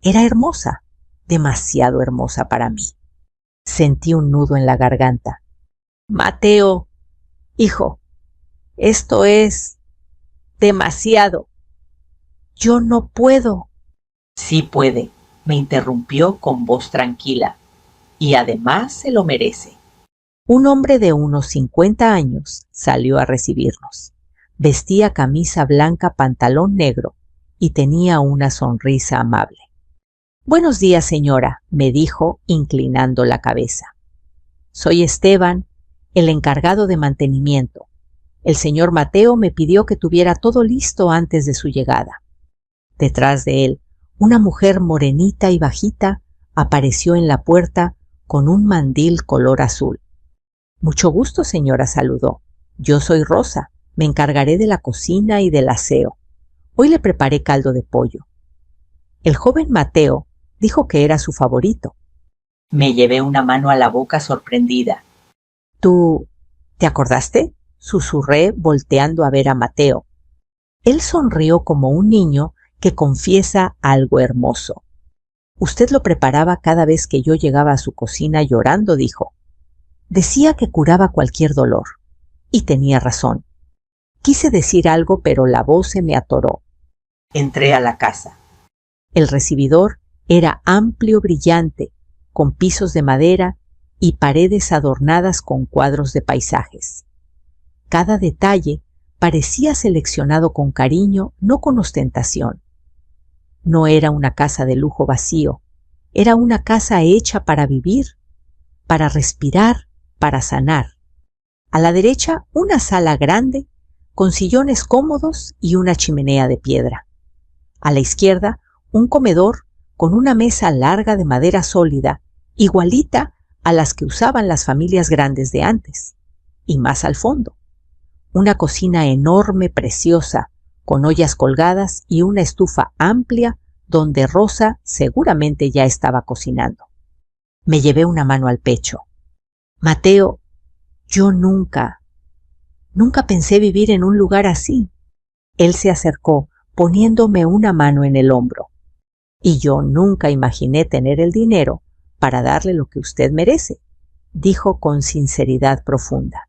Era hermosa, demasiado hermosa para mí. Sentí un nudo en la garganta. Mateo, hijo, esto es demasiado. Yo no puedo. Sí puede, me interrumpió con voz tranquila, y además se lo merece. Un hombre de unos 50 años salió a recibirnos. Vestía camisa blanca, pantalón negro y tenía una sonrisa amable. Buenos días, señora, me dijo inclinando la cabeza. Soy Esteban, el encargado de mantenimiento. El señor Mateo me pidió que tuviera todo listo antes de su llegada. Detrás de él, una mujer morenita y bajita apareció en la puerta con un mandil color azul. Mucho gusto, señora, saludó. Yo soy Rosa, me encargaré de la cocina y del aseo. Hoy le preparé caldo de pollo. El joven Mateo dijo que era su favorito. Me llevé una mano a la boca sorprendida. ¿Tú te acordaste?, susurré volteando a ver a Mateo. Él sonrió como un niño que confiesa algo hermoso. Usted lo preparaba cada vez que yo llegaba a su cocina llorando, dijo. Decía que curaba cualquier dolor. Y tenía razón. Quise decir algo, pero la voz se me atoró. Entré a la casa. El recibidor era amplio, brillante, con pisos de madera y paredes adornadas con cuadros de paisajes. Cada detalle parecía seleccionado con cariño, no con ostentación. No era una casa de lujo vacío, era una casa hecha para vivir, para respirar, para sanar. A la derecha, una sala grande, con sillones cómodos y una chimenea de piedra. A la izquierda, un comedor con una mesa larga de madera sólida, igualita a las que usaban las familias grandes de antes. Y más al fondo, una cocina enorme, preciosa, con ollas colgadas y una estufa amplia donde Rosa seguramente ya estaba cocinando. Me llevé una mano al pecho. Mateo, yo nunca pensé vivir en un lugar así. Él se acercó, poniéndome una mano en el hombro. Y yo nunca imaginé tener el dinero para darle lo que usted merece, dijo con sinceridad profunda.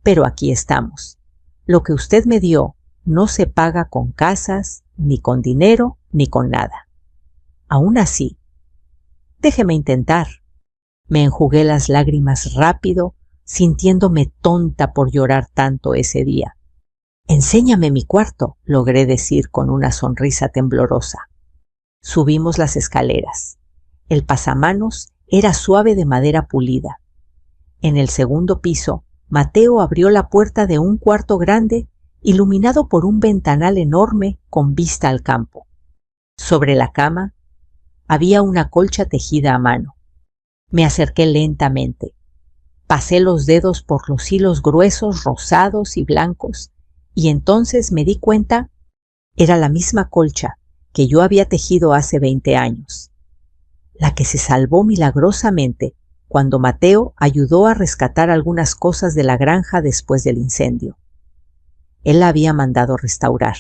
Pero aquí estamos. Lo que usted me dio no se paga con casas, ni con dinero, ni con nada. Aún así, déjeme intentar. Me enjugué las lágrimas rápido, sintiéndome tonta por llorar tanto ese día. Enséñame mi cuarto, logré decir con una sonrisa temblorosa. Subimos las escaleras. El pasamanos era suave de madera pulida. En el segundo piso, Mateo abrió la puerta de un cuarto grande, iluminado por un ventanal enorme con vista al campo. Sobre la cama había una colcha tejida a mano. Me acerqué lentamente. Pasé los dedos por los hilos gruesos, rosados y blancos, y entonces me di cuenta, era la misma colcha que yo había tejido hace 20 años, la que se salvó milagrosamente cuando Mateo ayudó a rescatar algunas cosas de la granja después del incendio. Él la había mandado restaurar.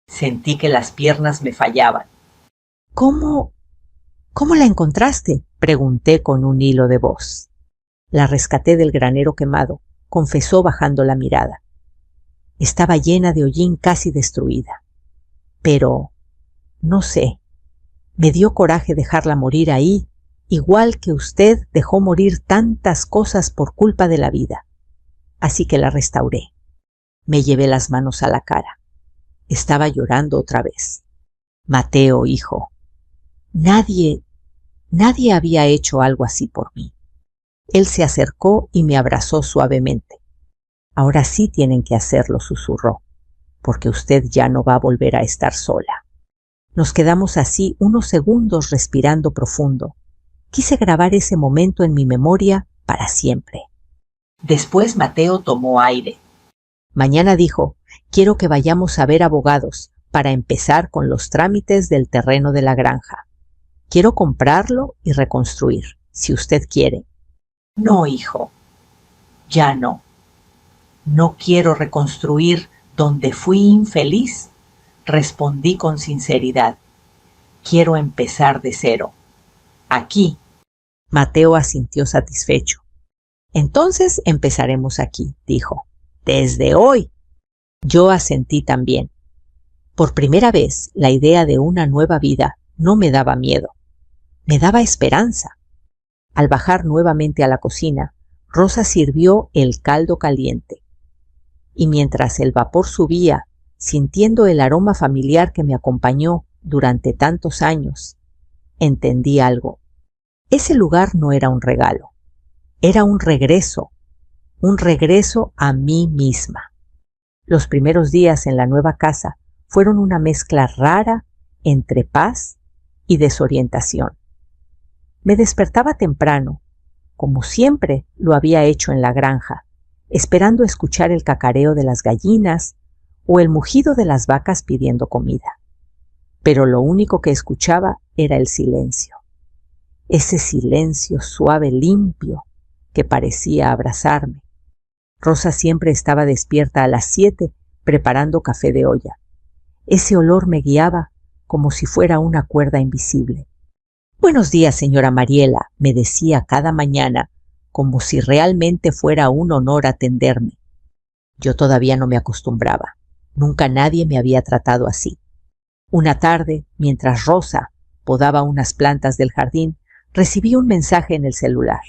Sentí que las piernas me fallaban. ¿Cómo la encontraste?, pregunté con un hilo de voz. La rescaté del granero quemado, confesó bajando la mirada. Estaba llena de hollín, casi destruida. Pero, no sé, me dio coraje dejarla morir ahí, igual que usted dejó morir tantas cosas por culpa de la vida. Así que la restauré. Me llevé las manos a la cara. Estaba llorando otra vez. Mateo, hijo, nadie había hecho algo así por mí. Él se acercó y me abrazó suavemente. Ahora sí tienen que hacerlo, susurró, porque usted ya no va a volver a estar sola. Nos quedamos así unos segundos respirando profundo. Quise grabar ese momento en mi memoria para siempre. Después Mateo tomó aire. Mañana, dijo, quiero que vayamos a ver abogados para empezar con los trámites del terreno de la granja. Quiero comprarlo y reconstruir, si usted quiere. No, hijo, ya no. No quiero reconstruir donde fui infeliz, respondí con sinceridad. Quiero empezar de cero. Aquí. Mateo asintió satisfecho. Entonces empezaremos aquí, dijo. Desde hoy. Yo asentí también. Por primera vez, la idea de una nueva vida no me daba miedo. Me daba esperanza. Al bajar nuevamente a la cocina, Rosa sirvió el caldo caliente. Y mientras el vapor subía, sintiendo el aroma familiar que me acompañó durante tantos años, entendí algo. Ese lugar no era un regalo, era un regreso a mí misma. Los primeros días en la nueva casa fueron una mezcla rara entre paz y desorientación. Me despertaba temprano, como siempre lo había hecho en la granja, esperando escuchar el cacareo de las gallinas o el mugido de las vacas pidiendo comida. Pero lo único que escuchaba era el silencio. Ese silencio suave, limpio, que parecía abrazarme. Rosa siempre estaba despierta a las 7 preparando café de olla. Ese olor me guiaba como si fuera una cuerda invisible. Buenos días, señora Mariela, me decía cada mañana, como si realmente fuera un honor atenderme. Yo todavía no me acostumbraba. Nunca nadie me había tratado así. Una tarde, mientras Rosa podaba unas plantas del jardín, recibí un mensaje en el celular.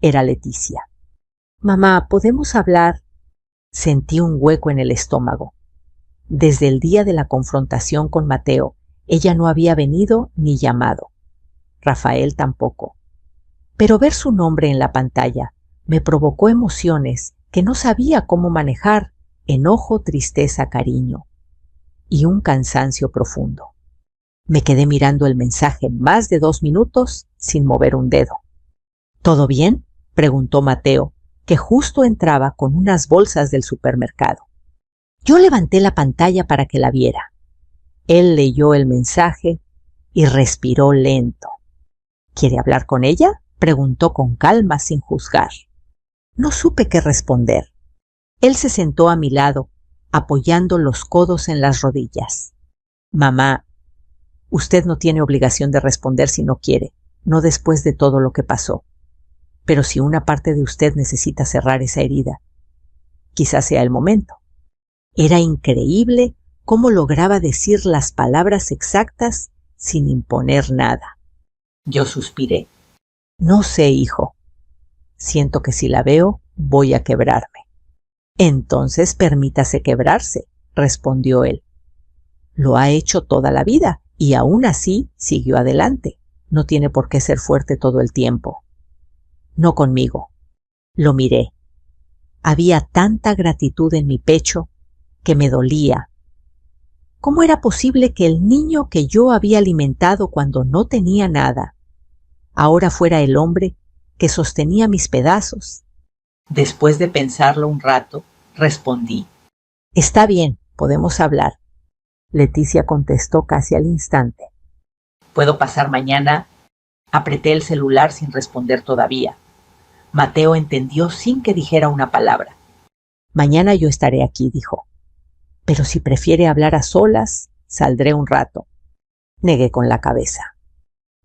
Era Leticia. Mamá, ¿podemos hablar? Sentí un hueco en el estómago. Desde el día de la confrontación con Mateo, ella no había venido ni llamado. Rafael tampoco. Pero ver su nombre en la pantalla me provocó emociones que no sabía cómo manejar, enojo, tristeza, cariño y un cansancio profundo. Me quedé mirando el mensaje más de 2 minutos sin mover un dedo. ¿Todo bien?, preguntó Mateo, que justo entraba con unas bolsas del supermercado. Yo levanté la pantalla para que la viera. Él leyó el mensaje y respiró lento. ¿Quiere hablar con ella?, preguntó con calma, sin juzgar. No supe qué responder. Él se sentó a mi lado, apoyando los codos en las rodillas. Mamá, usted no tiene obligación de responder si no quiere, no después de todo lo que pasó. Pero si una parte de usted necesita cerrar esa herida, quizás sea el momento. Era increíble cómo lograba decir las palabras exactas sin imponer nada. Yo suspiré. No sé, hijo. Siento que si la veo, voy a quebrarme. Entonces permítase quebrarse, respondió él. Lo ha hecho toda la vida y aún así siguió adelante. No tiene por qué ser fuerte todo el tiempo. No conmigo. Lo miré. Había tanta gratitud en mi pecho que me dolía. ¿Cómo era posible que el niño que yo había alimentado cuando no tenía nada, ahora fuera el hombre que sostenía mis pedazos. Después de pensarlo un rato, respondí: «Está bien, podemos hablar». Leticia contestó casi al instante: «¿Puedo pasar mañana?» Apreté el celular sin responder todavía. Mateo entendió sin que dijera una palabra. «Mañana yo estaré aquí», dijo. «Pero si prefiere hablar a solas, saldré un rato». Negué con la cabeza.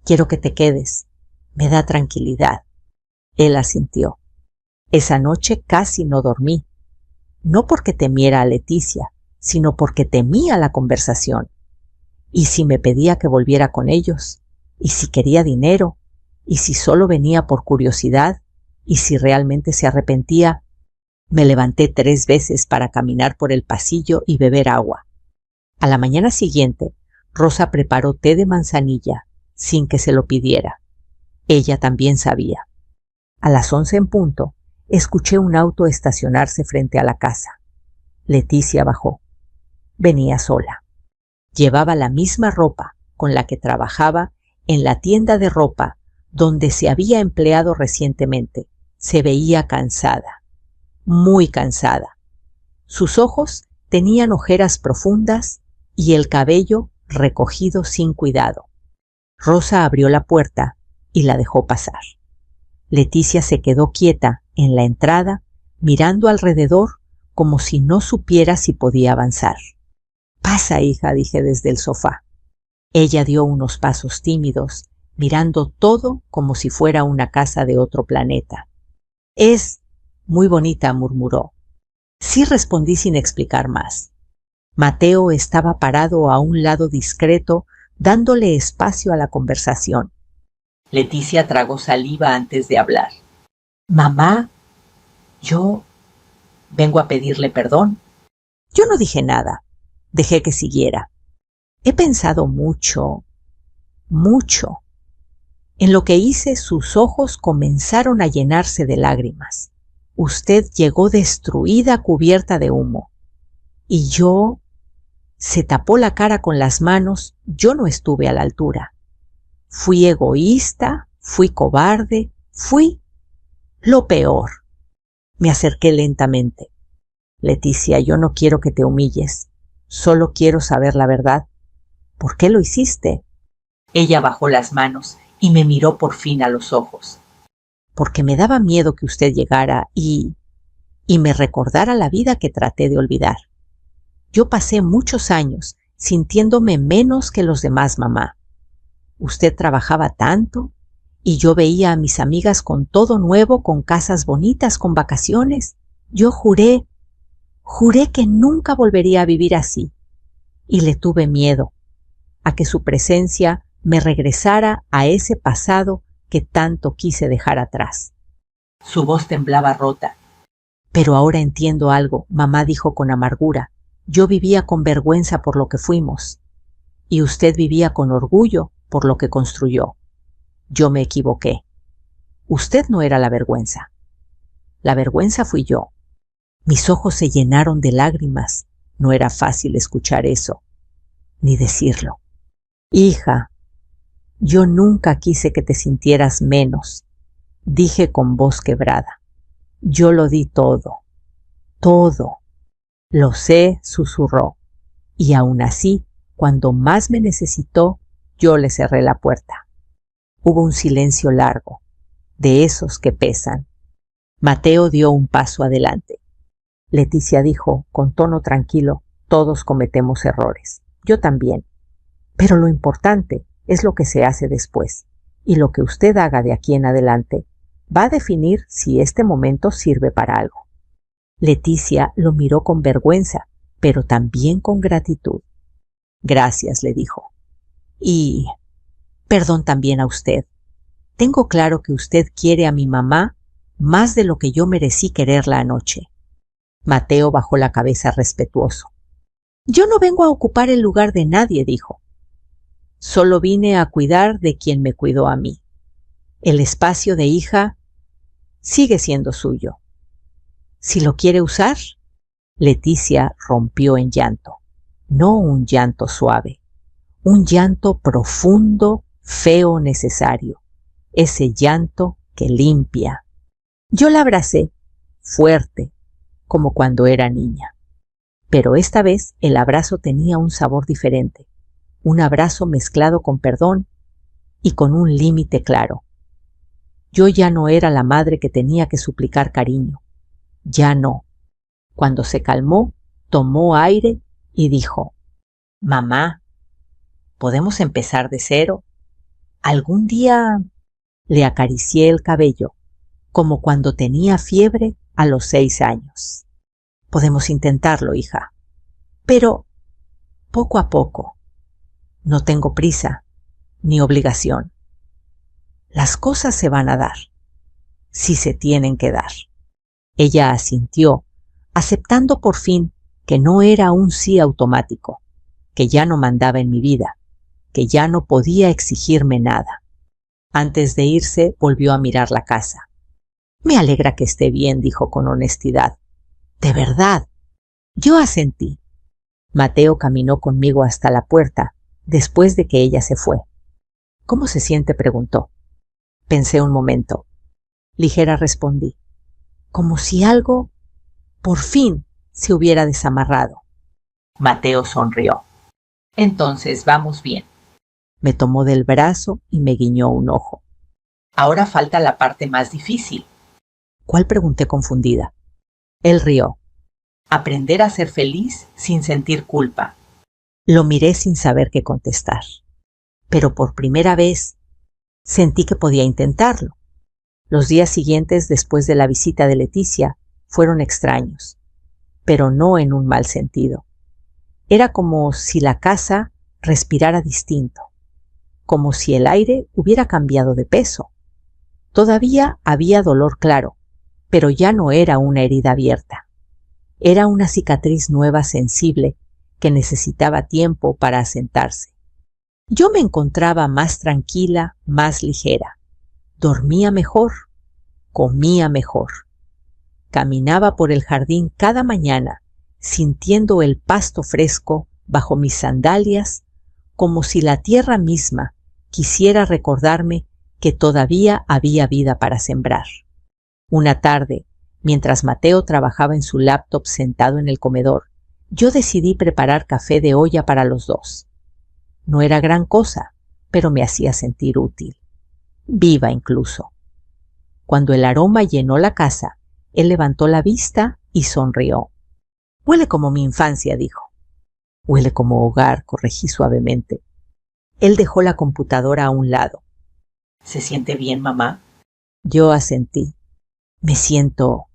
«Quiero que te quedes. Me da tranquilidad». Él asintió. Esa noche casi no dormí. No porque temiera a Leticia, sino porque temía la conversación. ¿Y si me pedía que volviera con ellos? ¿Y si quería dinero? ¿Y si solo venía por curiosidad? ¿Y si realmente se arrepentía? Me levanté 3 veces para caminar por el pasillo y beber agua. A la mañana siguiente, Rosa preparó té de manzanilla, sin que se lo pidiera. Ella también sabía. A las 11 en punto, escuché un auto estacionarse frente a la casa. Leticia bajó. Venía sola. Llevaba la misma ropa con la que trabajaba en la tienda de ropa donde se había empleado recientemente. Se veía cansada, muy cansada. Sus ojos tenían ojeras profundas y el cabello recogido sin cuidado. Rosa abrió la puerta y la dejó pasar. Leticia se quedó quieta en la entrada, mirando alrededor como si no supiera si podía avanzar. «Pasa, hija», dije desde el sofá. Ella dio unos pasos tímidos, mirando todo como si fuera una casa de otro planeta. «Es muy bonita», murmuró. Sí, respondí sin explicar más. Mateo estaba parado a un lado discreto, dándole espacio a la conversación. Leticia tragó saliva antes de hablar. «Mamá, yo vengo a pedirle perdón». Yo no dije nada. Dejé que siguiera. He pensado mucho, mucho. En lo que hice, sus ojos comenzaron a llenarse de lágrimas. Usted llegó destruida, cubierta de humo. Y yo... Se tapó la cara con las manos. Yo no estuve a la altura. Fui egoísta, fui cobarde, fui lo peor. Me acerqué lentamente. «Leticia, yo no quiero que te humilles. Solo quiero saber la verdad. ¿Por qué lo hiciste?» Ella bajó las manos y me miró por fin a los ojos. «Porque me daba miedo que usted llegara y me recordara la vida que traté de olvidar. Yo pasé muchos años sintiéndome menos que los demás, mamá. Usted trabajaba tanto y yo veía a mis amigas con todo nuevo, con casas bonitas, con vacaciones. Yo juré que nunca volvería a vivir así. Y le tuve miedo a que su presencia me regresara a ese pasado que tanto quise dejar atrás». Su voz temblaba rota. «Pero ahora entiendo algo», mamá dijo con amargura. «Yo vivía con vergüenza por lo que fuimos. Y usted vivía con orgullo por lo que construyó. Yo me equivoqué. Usted no era la vergüenza. La vergüenza fui yo». Mis ojos se llenaron de lágrimas. No era fácil escuchar eso, ni decirlo. «Hija, yo nunca quise que te sintieras menos», dije con voz quebrada. «Yo lo di todo, todo». «Lo sé», susurró. «Y aún así, cuando más me necesitó, yo le cerré la puerta». Hubo un silencio largo, de esos que pesan. Mateo dio un paso adelante. Leticia dijo, con tono tranquilo: «Todos cometemos errores. Yo también. Pero lo importante es lo que se hace después. Y lo que usted haga de aquí en adelante va a definir si este momento sirve para algo». Leticia lo miró con vergüenza, pero también con gratitud. «Gracias», le dijo. «Y perdón también a usted. Tengo claro que usted quiere a mi mamá más de lo que yo merecí quererla anoche». Mateo bajó la cabeza respetuoso. «Yo no vengo a ocupar el lugar de nadie», dijo. «Solo vine a cuidar de quien me cuidó a mí. El espacio de hija sigue siendo suyo. Si lo quiere usar». Leticia rompió en llanto. No un llanto suave, un llanto profundo, feo, necesario. Ese llanto qué limpia. Yo la abracé, fuerte, como cuando era niña. Pero esta vez el abrazo tenía un sabor diferente, un abrazo mezclado con perdón y con un límite claro. Yo ya no era la madre que tenía que suplicar cariño. Ya no. Cuando se calmó, tomó aire y dijo: «Mamá, ¿podemos empezar de cero? Algún día…». Le acaricié el cabello, como cuando tenía fiebre a los 6 años. «Podemos intentarlo, hija. Pero poco a poco. No tengo prisa ni obligación. Las cosas se van a dar, si se tienen que dar». Ella asintió, aceptando por fin que no era un sí automático, que ya no mandaba en mi vida, que ya no podía exigirme nada. Antes de irse, volvió a mirar la casa. «Me alegra que esté bien», dijo con honestidad. «De verdad». Yo asentí. Mateo caminó conmigo hasta la puerta, después de que ella se fue. «¿Cómo se siente?», preguntó. Pensé un momento. Ligera respondí, como si algo, por fin, se hubiera desamarrado. Mateo sonrió. «Entonces vamos bien». Me tomó del brazo y me guiñó un ojo. «Ahora falta la parte más difícil». «¿Cuál?», pregunté confundida. Él rió. «Aprender a ser feliz sin sentir culpa». Lo miré sin saber qué contestar. Pero por primera vez sentí que podía intentarlo. Los días siguientes, después de la visita de Leticia, fueron extraños, pero no en un mal sentido. Era como si la casa respirara distinto, como si el aire hubiera cambiado de peso. Todavía había dolor, claro, pero ya no era una herida abierta. Era una cicatriz nueva, sensible, que necesitaba tiempo para asentarse. Yo me encontraba más tranquila, más ligera. Dormía mejor, comía mejor. Caminaba por el jardín cada mañana, sintiendo el pasto fresco bajo mis sandalias, como si la tierra misma quisiera recordarme que todavía había vida para sembrar. Una tarde, mientras Mateo trabajaba en su laptop sentado en el comedor, yo decidí preparar café de olla para los dos. No era gran cosa, pero me hacía sentir útil, viva incluso. Cuando el aroma llenó la casa, él levantó la vista y sonrió. «Huele como mi infancia», dijo. «Huele como hogar», corregí suavemente. Él dejó la computadora a un lado. «¿Se siente bien, mamá?». Yo asentí. «Me siento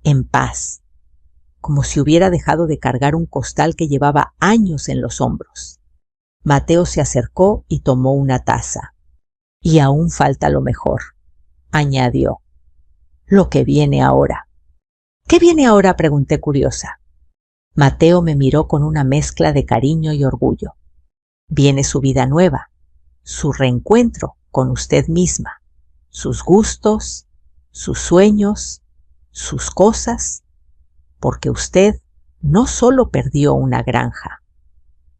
en paz», como si hubiera dejado de cargar un costal que llevaba años en los hombros. Mateo se acercó y tomó una taza. «Y aún falta lo mejor», añadió. «Lo que viene ahora». «¿Qué viene ahora?», pregunté curiosa. Mateo me miró con una mezcla de cariño y orgullo. «Viene su vida nueva, su reencuentro con usted misma, sus gustos, sus sueños, sus cosas, porque usted no solo perdió una granja,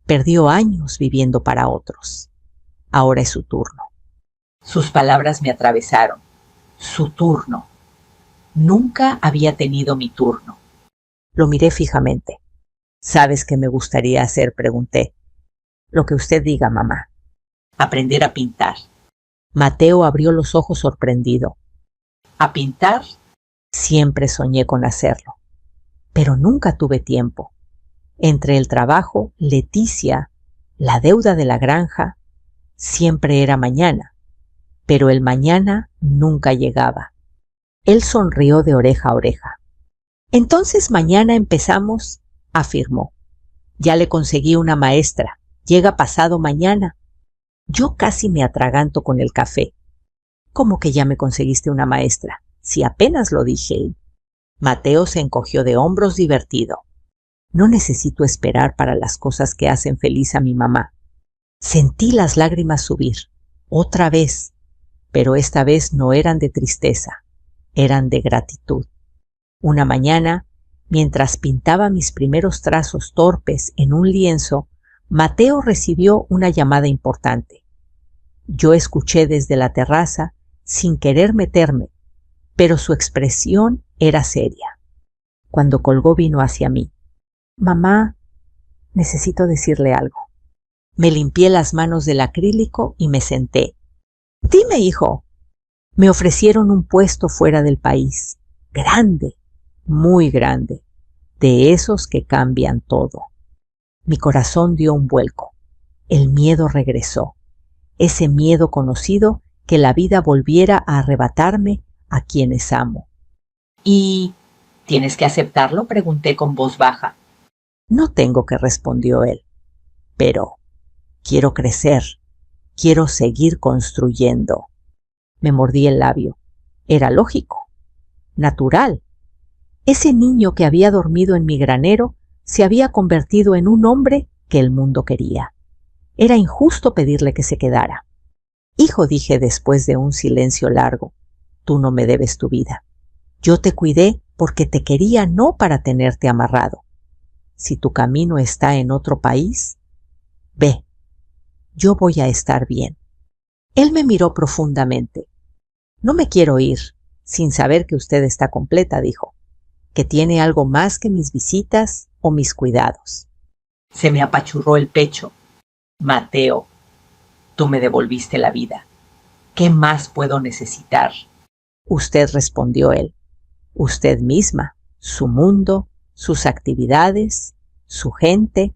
perdió años viviendo para otros. Ahora es su turno». Sus palabras me atravesaron. Su turno. Nunca había tenido mi turno. Lo miré fijamente. «¿Sabes qué me gustaría hacer?», pregunté. «Lo que usted diga, mamá». «Aprender a pintar». Mateo abrió los ojos sorprendido. «¿A pintar?». Siempre soñé con hacerlo, pero nunca tuve tiempo. Entre el trabajo, Leticia, la deuda de la granja, siempre era mañana, pero el mañana nunca llegaba. Él sonrió de oreja a oreja. «Entonces mañana empezamos», afirmó. «Ya le conseguí una maestra. Llega pasado mañana». Yo casi me atraganto con el café. «¿Cómo que ya me conseguiste una maestra? Si apenas lo dije». Mateo se encogió de hombros divertido. «No necesito esperar para las cosas que hacen feliz a mi mamá». Sentí las lágrimas subir, otra vez, pero esta vez no eran de tristeza, eran de gratitud. Una mañana, mientras pintaba mis primeros trazos torpes en un lienzo, Mateo recibió una llamada importante. Yo escuché desde la terraza sin querer meterme, pero su expresión era seria. Cuando colgó vino hacia mí. Mamá, necesito decirle algo. Me limpié las manos del acrílico y me senté. Dime, hijo. Me ofrecieron un puesto fuera del país. Grande, muy grande. De esos que cambian todo. Mi corazón dio un vuelco. El miedo regresó. Ese miedo conocido que la vida volviera a arrebatarme a quienes amo. ¿Y tienes que aceptarlo?, pregunté con voz baja. No tengo que, respondió él. Pero quiero crecer. Quiero seguir construyendo. Me mordí el labio. Era lógico. Natural. Ese niño que había dormido en mi granero se había convertido en un hombre que el mundo quería. Era injusto pedirle que se quedara. Hijo, dije después de un silencio largo, tú no me debes tu vida. Yo te cuidé porque te quería, no para tenerte amarrado. Si tu camino está en otro país, ve. Yo voy a estar bien. Él me miró profundamente. No me quiero ir, sin saber que usted está completa, dijo, que tiene algo más que mis visitas o mis cuidados. Se me apachurró el pecho. Mateo, tú me devolviste la vida. ¿Qué más puedo necesitar? Usted, respondió él. Usted misma, su mundo, sus actividades, su gente.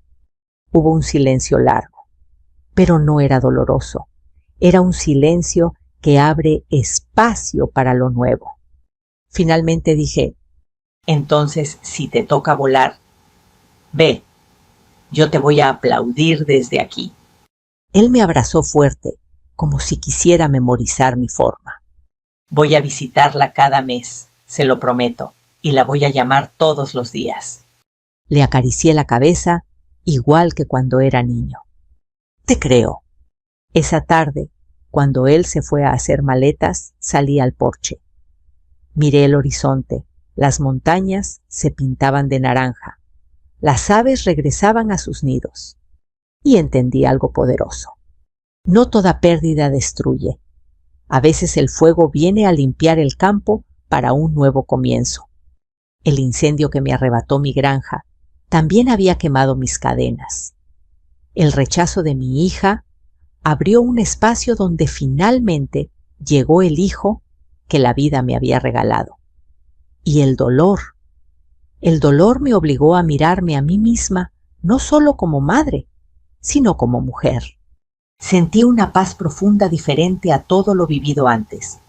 Hubo un silencio largo, pero no era doloroso. Era un silencio que abre espacio para lo nuevo. Finalmente dije, entonces, si te toca volar, ve, yo te voy a aplaudir desde aquí. Él me abrazó fuerte, como si quisiera memorizar mi forma. Voy a visitarla cada mes, se lo prometo, y la voy a llamar todos los días. Le acaricié la cabeza, igual que cuando era niño. Te creo. Esa tarde, cuando él se fue a hacer maletas, salí al porche. Miré el horizonte. Las montañas se pintaban de naranja. Las aves regresaban a sus nidos. Y entendí algo poderoso. No toda pérdida destruye. A veces el fuego viene a limpiar el campo para un nuevo comienzo. El incendio que me arrebató mi granja también había quemado mis cadenas. El rechazo de mi hija abrió un espacio donde finalmente llegó el hijo que la vida me había regalado. Y el dolor me obligó a mirarme a mí misma no solo como madre, sino como mujer. Sentí una paz profunda diferente a todo lo vivido antes.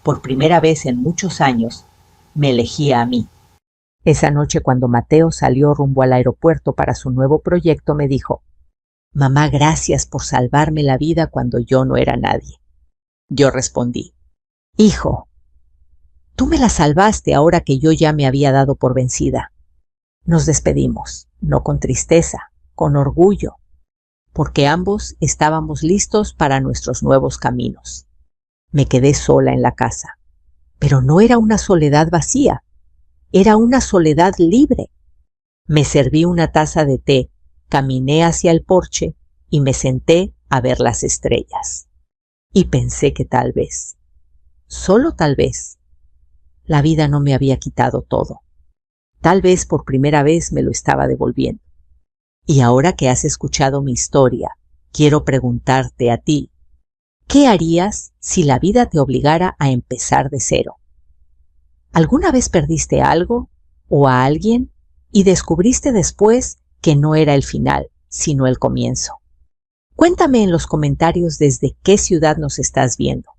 Por primera vez en muchos años, me elegía a mí. Esa noche, cuando Mateo salió rumbo al aeropuerto para su nuevo proyecto, me dijo, «Mamá, gracias por salvarme la vida cuando yo no era nadie». Yo respondí, «Hijo, tú me la salvaste ahora que yo ya me había dado por vencida». Nos despedimos, no con tristeza, con orgullo, porque ambos estábamos listos para nuestros nuevos caminos. Me quedé sola en la casa, pero no era una soledad vacía, era una soledad libre. Me serví una taza de té, caminé hacia el porche y me senté a ver las estrellas. Y pensé que tal vez, solo tal vez, la vida no me había quitado todo. Tal vez por primera vez me lo estaba devolviendo. Y ahora que has escuchado mi historia, quiero preguntarte a ti, ¿qué harías si la vida te obligara a empezar de cero? ¿Alguna vez perdiste algo o a alguien y descubriste después que no era el final, sino el comienzo? Cuéntame en los comentarios desde qué ciudad nos estás viendo.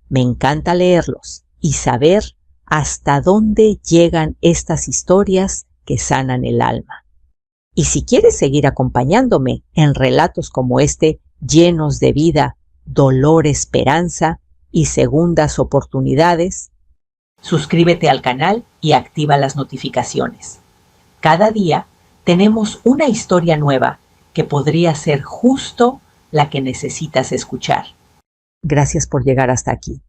Me encanta leerlos y saber hasta dónde llegan estas historias que sanan el alma. Y si quieres seguir acompañándome en relatos como este, llenos de vida, dolor, esperanza y segundas oportunidades, suscríbete al canal y activa las notificaciones. Cada día tenemos una historia nueva que podría ser justo la que necesitas escuchar. Gracias por llegar hasta aquí.